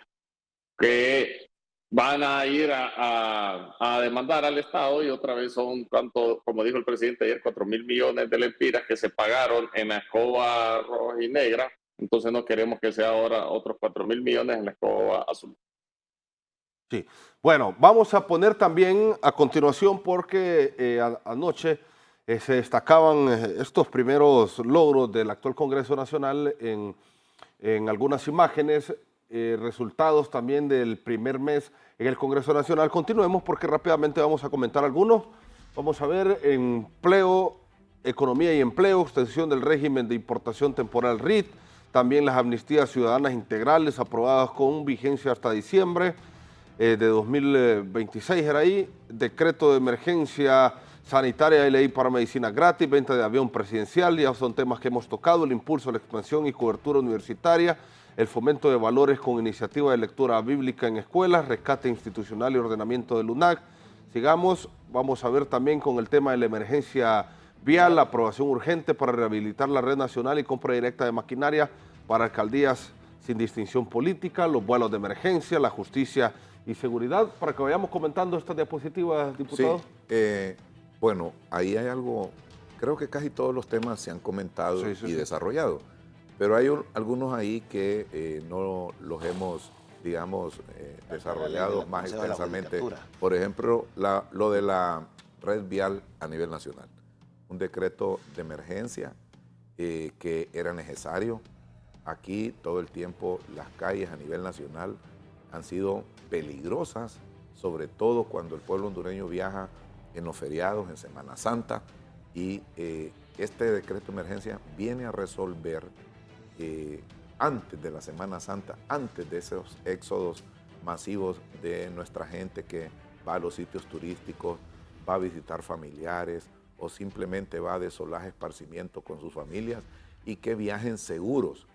van a ir a demandar al Estado, y otra vez son, como dijo el presidente ayer, 4.000 millones de lempiras que se pagaron en la escoba roja y negra. Entonces no queremos que sea ahora otros 4.000 millones en la escoba azul. Sí. Bueno, vamos a poner también a continuación, porque anoche se destacaban estos primeros logros del actual Congreso Nacional en algunas imágenes, resultados también del primer mes en el Congreso Nacional. Continuemos porque rápidamente vamos a comentar algunos. Vamos a ver empleo, economía y empleo, extensión del régimen de importación temporal RIT, también las amnistías ciudadanas integrales aprobadas con vigencia hasta diciembre de 2026 era ahí, decreto de emergencia sanitaria y ley para medicina gratis, venta de avión presidencial, ya son temas que hemos tocado, el impulso a la expansión y cobertura universitaria, el fomento de valores con iniciativa de lectura bíblica en escuelas, rescate institucional y ordenamiento del UNAC. Sigamos, vamos a ver también con el tema de la emergencia vial, la aprobación urgente para rehabilitar la red nacional y compra directa de maquinaria para alcaldías sin distinción política, los vuelos de emergencia, la justicia y seguridad, para que vayamos comentando estas diapositivas, diputado. Sí, bueno, ahí hay algo, creo que casi todos los temas se han comentado y desarrollado, pero hay algunos ahí que no los hemos, digamos, desarrollado más extensamente. Por ejemplo, lo de la red vial a nivel nacional. Un decreto de emergencia que era necesario. Aquí todo el tiempo las calles a nivel nacional han sido peligrosas, sobre todo cuando el pueblo hondureño viaja en los feriados, en Semana Santa, y este decreto de emergencia viene a resolver antes de la Semana Santa, antes de esos éxodos masivos de nuestra gente que va a los sitios turísticos, va a visitar familiares o simplemente va de solaje esparcimiento con sus familias y que viajen seguros.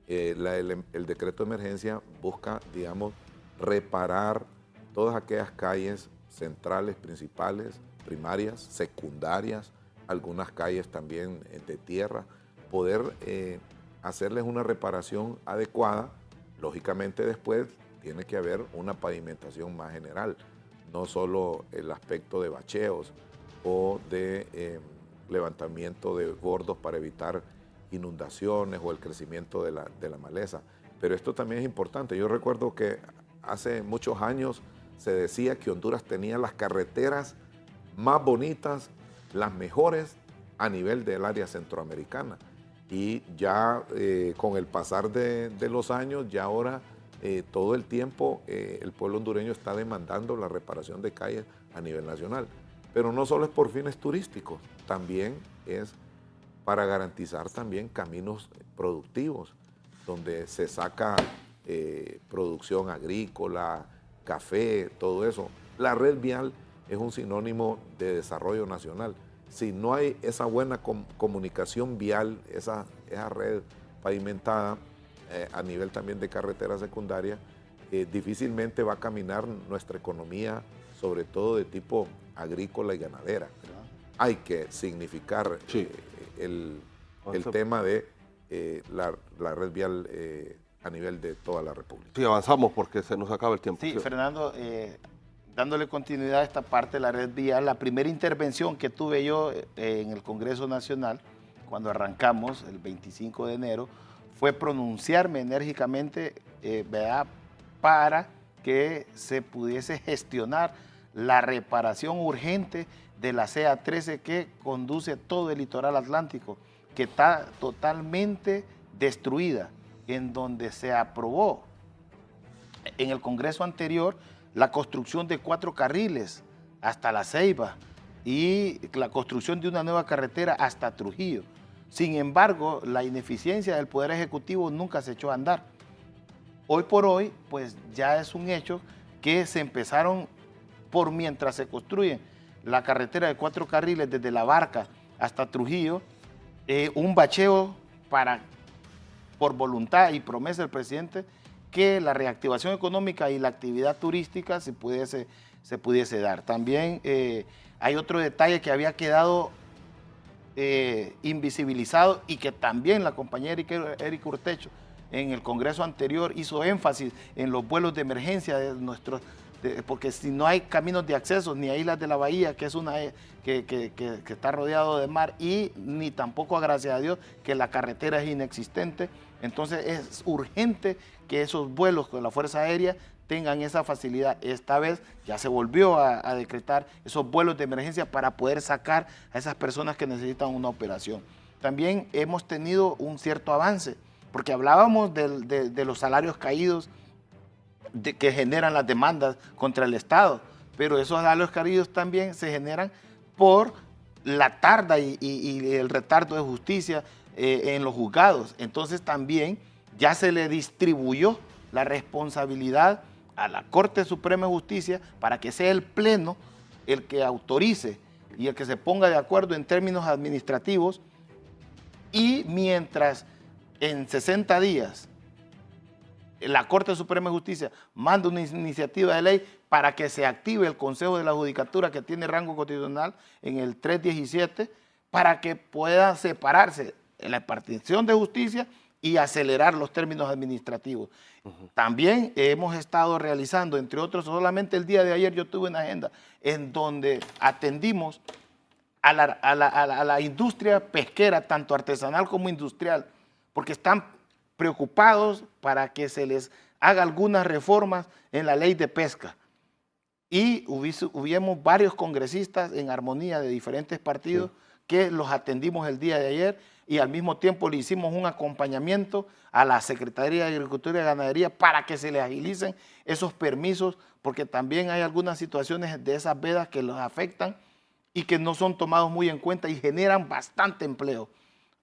El decreto de emergencia busca, digamos, reparar todas aquellas calles centrales, principales, primarias, secundarias, algunas calles también de tierra, poder hacerles una reparación adecuada. Lógicamente después tiene que haber una pavimentación más general, no solo el aspecto de bacheos o de levantamiento de bordos para evitar inundaciones o el crecimiento de la maleza. Pero esto también es importante. Yo recuerdo que hace muchos años se decía que Honduras tenía las carreteras más bonitas, las mejores a nivel del área centroamericana. Y ya con el pasar de los años, ya ahora todo el tiempo el pueblo hondureño está demandando la reparación de calles a nivel nacional. Pero no solo es por fines turísticos, también es para garantizar también caminos productivos, donde se saca producción agrícola, café, todo eso. La red vial es un sinónimo de desarrollo nacional. Si no hay esa buena comunicación vial, esa red pavimentada a nivel también de carretera secundaria, difícilmente va a caminar nuestra economía, sobre todo de tipo agrícola y ganadera. Hay que significar el tema de la red vial a nivel de toda la República. Sí, avanzamos porque se nos acaba el tiempo. Sí, Fernando, dándole continuidad a esta parte de la red vial, la primera intervención que tuve yo en el Congreso Nacional, cuando arrancamos el 25 de enero, fue pronunciarme enérgicamente, ¿verdad?, para que se pudiese gestionar la reparación urgente de la CA 13 que conduce todo el litoral atlántico, que está totalmente destruida, en donde se aprobó en el Congreso anterior la construcción de 4 carriles hasta La Ceiba y la construcción de una nueva carretera hasta Trujillo. Sin embargo, la ineficiencia del Poder Ejecutivo nunca se echó a andar. Hoy por hoy, pues ya es un hecho que se empezaron, por mientras se construyen la carretera de 4 carriles desde La Barca hasta Trujillo, un bacheo por voluntad y promesa del presidente que la reactivación económica y la actividad turística se pudiese dar. También hay otro detalle que había quedado invisibilizado y que también la compañera Erika Urtecho en el Congreso anterior hizo énfasis en los vuelos de emergencia de nuestros, porque si no hay caminos de acceso, ni a Islas de la Bahía, que es una que está rodeado de mar, y ni tampoco, gracias a Dios, que la carretera es inexistente. Entonces es urgente que esos vuelos con la Fuerza Aérea tengan esa facilidad. Esta vez ya se volvió a decretar esos vuelos de emergencia para poder sacar a esas personas que necesitan una operación. También hemos tenido un cierto avance, porque hablábamos de los salarios caídos que generan las demandas contra el Estado, pero esos salarios caídos también se generan por la tarda y el retardo de justicia en los juzgados. Entonces también ya se le distribuyó la responsabilidad a la Corte Suprema de Justicia para que sea el Pleno el que autorice y el que se ponga de acuerdo en términos administrativos, y mientras en 60 días la Corte Suprema de Justicia manda una iniciativa de ley para que se active el Consejo de la Judicatura, que tiene rango constitucional en el 317, para que pueda separarse en la impartición de justicia y acelerar los términos administrativos. También hemos estado realizando, entre otros, solamente el día de ayer yo tuve una agenda en donde atendimos a la industria pesquera, tanto artesanal como industrial, porque están preocupados para que se les haga algunas reformas en la ley de pesca. y hubiéramos varios congresistas en armonía de diferentes partidos que los atendimos el día de ayer y al mismo tiempo le hicimos un acompañamiento a la Secretaría de Agricultura y Ganadería para que se les agilicen esos permisos, porque también hay algunas situaciones de esas vedas que los afectan y que no son tomados muy en cuenta y generan bastante empleo.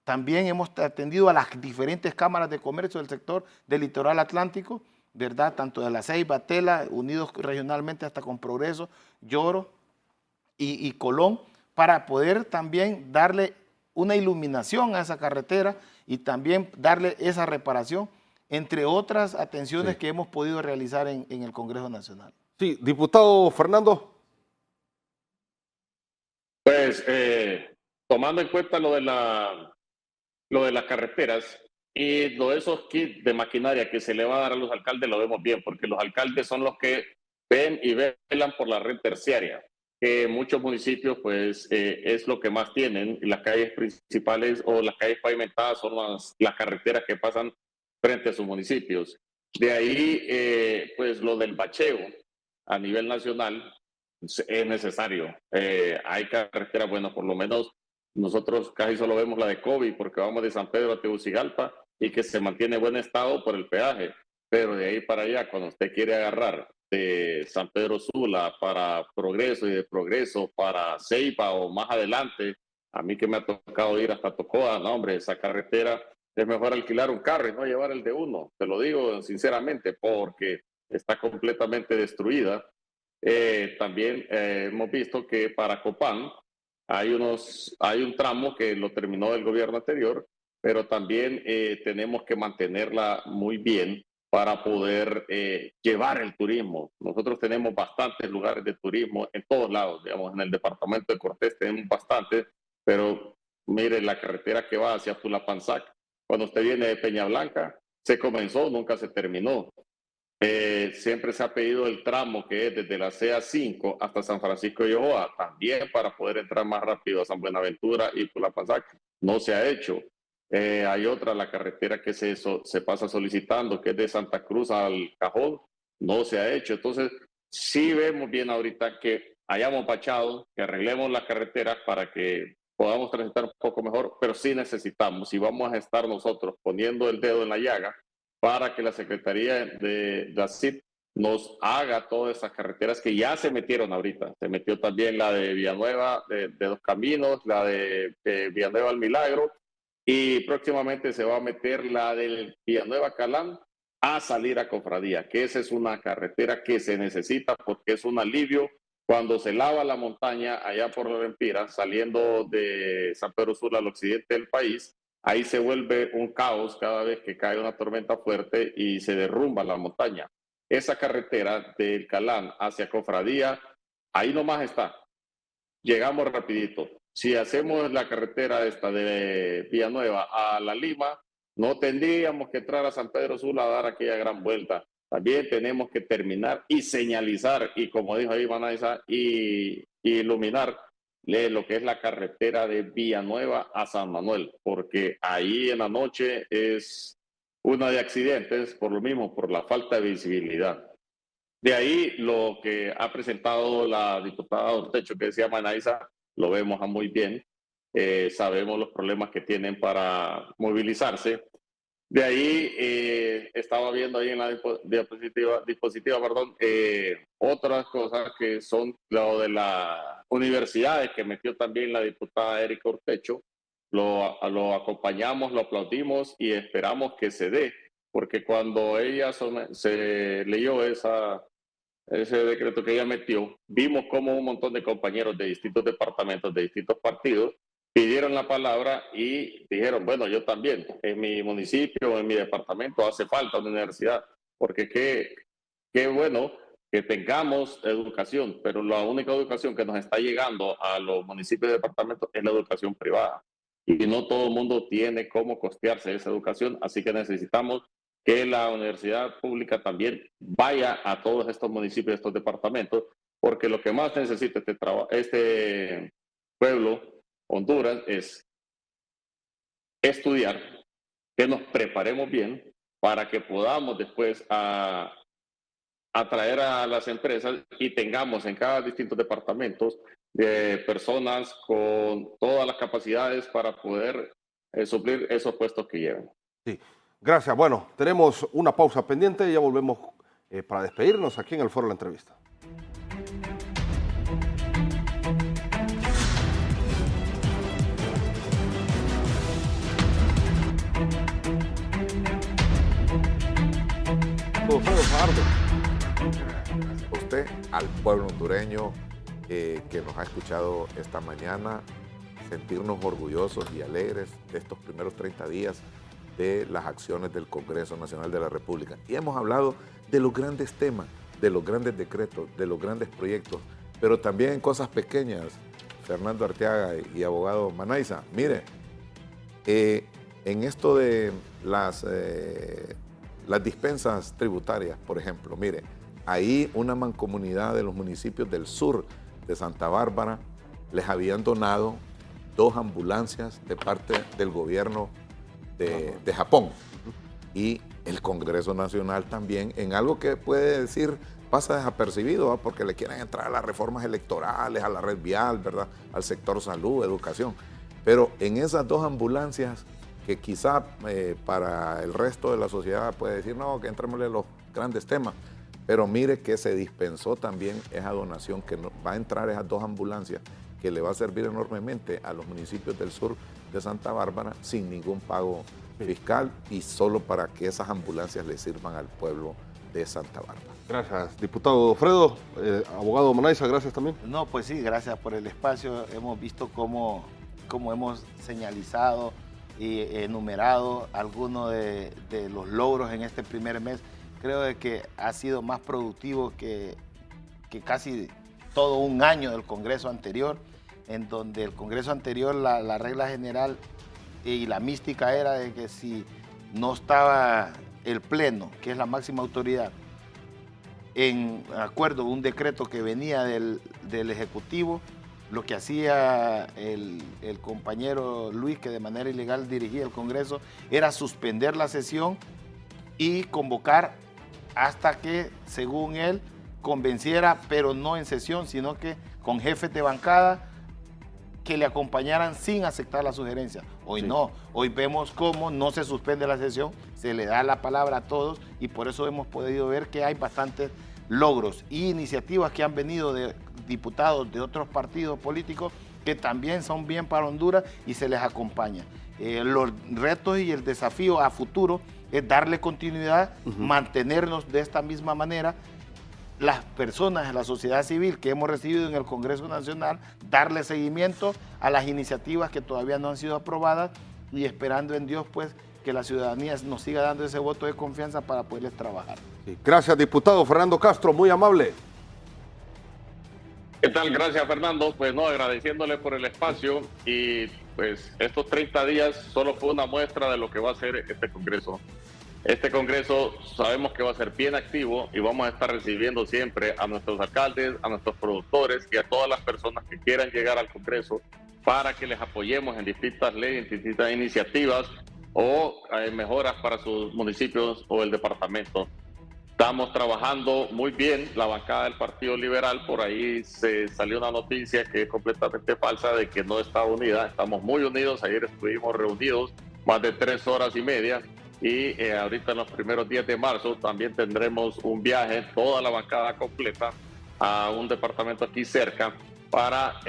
También hemos atendido a las diferentes cámaras de comercio del sector del litoral atlántico, ¿verdad? Tanto de La Ceiba, Tela, unidos regionalmente hasta con Progreso, Lloro y Colón, para poder también darle una iluminación a esa carretera y también darle esa reparación, entre otras atenciones que hemos podido realizar en el Congreso Nacional. Sí, diputado Fernando. Pues tomando en cuenta lo de las carreteras y lo de esos kits de maquinaria que se le va a dar a los alcaldes, lo vemos bien, porque los alcaldes son los que ven y velan por la red terciaria, que muchos municipios pues es lo que más tienen. Las calles principales o las calles pavimentadas son las carreteras que pasan frente a sus municipios. De ahí pues lo del bacheo a nivel nacional es necesario. Hay carreteras, bueno, por lo menos nosotros casi solo vemos la de COVID porque vamos de San Pedro a Tegucigalpa y que se mantiene en buen estado por el peaje, pero de ahí para allá, cuando usted quiere agarrar de San Pedro Sula para Progreso y de Progreso para Ceiba o más adelante, a mí que me ha tocado ir hasta Tocoa, no hombre, esa carretera es mejor alquilar un carro y no llevar el de uno, te lo digo sinceramente, porque está completamente destruida. También hemos visto que para Copán hay un tramo que lo terminó el gobierno anterior, pero también tenemos que mantenerla muy bien para poder llevar el turismo. Nosotros tenemos bastantes lugares de turismo en todos lados, digamos, en el departamento de Cortés tenemos bastantes, pero mire, la carretera que va hacia Tulapanzac, cuando usted viene de Peña Blanca, se comenzó, nunca se terminó. Siempre se ha pedido el tramo que es desde la CA5 hasta San Francisco de Yohoa, también para poder entrar más rápido a San Buenaventura y Tulapanzac, no se ha hecho. Hay otra, la carretera que se pasa solicitando, que es de Santa Cruz al Cajón, no se ha hecho. Entonces, sí vemos bien ahorita que hayamos bachado, que arreglemos las carreteras para que podamos transitar un poco mejor, pero sí necesitamos, y vamos a estar nosotros poniendo el dedo en la llaga para que la Secretaría de la CID nos haga todas esas carreteras que ya se metieron ahorita. Se metió también la de Villanueva, de Dos Caminos, la de Villanueva al Milagro, y próximamente se va a meter la del Villanueva Calán a salir a Cofradía, que esa es una carretera que se necesita porque es un alivio cuando se lava la montaña allá por la Lempira, saliendo de San Pedro Sula al occidente del país. Ahí se vuelve un caos cada vez que cae una tormenta fuerte y se derrumba la montaña. Esa carretera del Calán hacia Cofradía, ahí nomás está. Llegamos rapidito. Si hacemos la carretera esta de Villanueva a La Lima, no tendríamos que entrar a San Pedro Sula a dar aquella gran vuelta. También tenemos que terminar y señalizar, y como dijo ahí Manaiza, y iluminar lo que es la carretera de Villanueva a San Manuel, porque ahí en la noche es una de accidentes, por lo mismo, por la falta de visibilidad. De ahí lo que ha presentado la diputada Ortecho, que decía Manaiza, lo vemos muy bien. Sabemos los problemas que tienen para movilizarse. De ahí estaba viendo ahí en la dispositiva, otras cosas que son lo de las universidades que metió también la diputada Erika Ortecho. Lo acompañamos, lo aplaudimos y esperamos que se dé, porque cuando ella se leyó ese decreto que ella metió, vimos como un montón de compañeros de distintos departamentos, de distintos partidos, pidieron la palabra y dijeron, bueno, yo también, en mi municipio, en mi departamento hace falta una universidad, porque qué bueno que tengamos educación, pero la única educación que nos está llegando a los municipios y departamentos es la educación privada. Y no todo el mundo tiene cómo costearse esa educación, así que necesitamos que la universidad pública también vaya a todos estos municipios, estos departamentos, porque lo que más necesita este pueblo, Honduras, es estudiar, que nos preparemos bien para que podamos después atraer a las empresas y tengamos en cada distintos departamentos personas con todas las capacidades para poder suplir esos puestos que llevan. Sí, gracias. Bueno, tenemos una pausa pendiente y ya volvemos para despedirnos aquí en el Foro de la Entrevista. A usted, al pueblo hondureño que nos ha escuchado esta mañana, sentirnos orgullosos y alegres de estos primeros 30 días de las acciones del Congreso Nacional de la República. Y hemos hablado de los grandes temas, de los grandes decretos, de los grandes proyectos, pero también en cosas pequeñas. Fernando Arteaga y abogado Manaiza, mire, en esto de las dispensas tributarias, por ejemplo, mire, ahí una mancomunidad de los municipios del sur de Santa Bárbara les habían donado 2 ambulancias de parte del gobierno de Japón. Y el Congreso Nacional también, en algo que puede decir pasa desapercibido, ¿verdad? Porque le quieren entrar a las reformas electorales, a la red vial, ¿verdad? Al sector salud, educación. Pero en esas 2 ambulancias que quizá para el resto de la sociedad puede decir, no, que entrémosle los grandes temas. Pero mire que se dispensó también esa donación, que va a entrar esas 2 ambulancias, que le va a servir enormemente a los municipios del sur de Santa Bárbara sin ningún pago fiscal y solo para que esas ambulancias le sirvan al pueblo de Santa Bárbara. Gracias, diputado Fredo. Abogado Manaiza, gracias también. No, pues sí, gracias por el espacio. Hemos visto cómo hemos señalizado y enumerado algunos de los logros en este primer mes. Creo de que ha sido más productivo que casi todo un año del Congreso anterior, en donde el Congreso anterior la regla general y la mística era de que si no estaba el Pleno, que es la máxima autoridad, en acuerdo con un decreto que venía del Ejecutivo, lo que hacía el compañero Luis, que de manera ilegal dirigía el Congreso, era suspender la sesión y convocar hasta que, según él, convenciera, pero no en sesión, sino que con jefes de bancada que le acompañaran sin aceptar la sugerencia. Hoy sí. No, hoy vemos cómo no se suspende la sesión, se le da la palabra a todos y por eso hemos podido ver que hay bastantes logros y iniciativas que han venido de diputados de otros partidos políticos que también son bien para Honduras y se les acompaña. Los retos y el desafío a futuro es darle continuidad, mantenernos de esta misma manera. Las personas de la sociedad civil que hemos recibido en el Congreso Nacional, darle seguimiento a las iniciativas que todavía no han sido aprobadas y esperando en Dios pues que la ciudadanía nos siga dando ese voto de confianza para poderles trabajar. Sí. Gracias, diputado Fernando Castro, muy amable. ¿Qué tal? Gracias, Fernando. Pues no, agradeciéndole por el espacio y pues estos 30 días solo fue una muestra de lo que va a ser este Congreso. Este Congreso sabemos que va a ser bien activo y vamos a estar recibiendo siempre a nuestros alcaldes, a nuestros productores y a todas las personas que quieran llegar al Congreso para que les apoyemos en distintas leyes, en distintas iniciativas o mejoras para sus municipios o el departamento. Estamos trabajando muy bien, la bancada del Partido Liberal, por ahí se salió una noticia que es completamente falsa de que no está unida, estamos muy unidos, ayer estuvimos reunidos más de 3 horas y media y ahorita en los primeros días de marzo también tendremos un viaje, toda la bancada completa, a un departamento aquí cerca para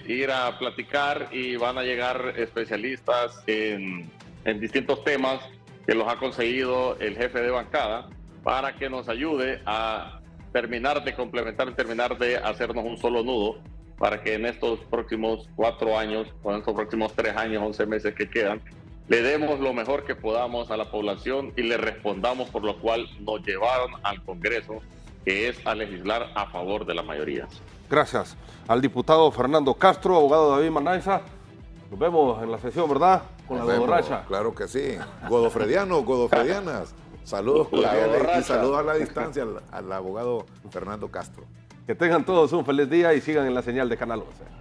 ir a platicar y van a llegar especialistas en distintos temas que los ha conseguido el jefe de bancada para que nos ayude a terminar de complementar, terminar de hacernos un solo nudo para que en estos próximos 4 años, o en estos próximos 3 años, 11 meses que quedan, le demos lo mejor que podamos a la población y le respondamos por lo cual nos llevaron al Congreso, que es a legislar a favor de la mayoría. Gracias al diputado Fernando Castro, abogado David Manaiza. Nos vemos en la sesión, ¿verdad? Con la borracha. Claro que sí. Godofredianos, godofredianas. Saludos cordiales y saludos a la distancia al abogado Fernando Castro. Que tengan todos un feliz día y sigan en la señal de Canal 11.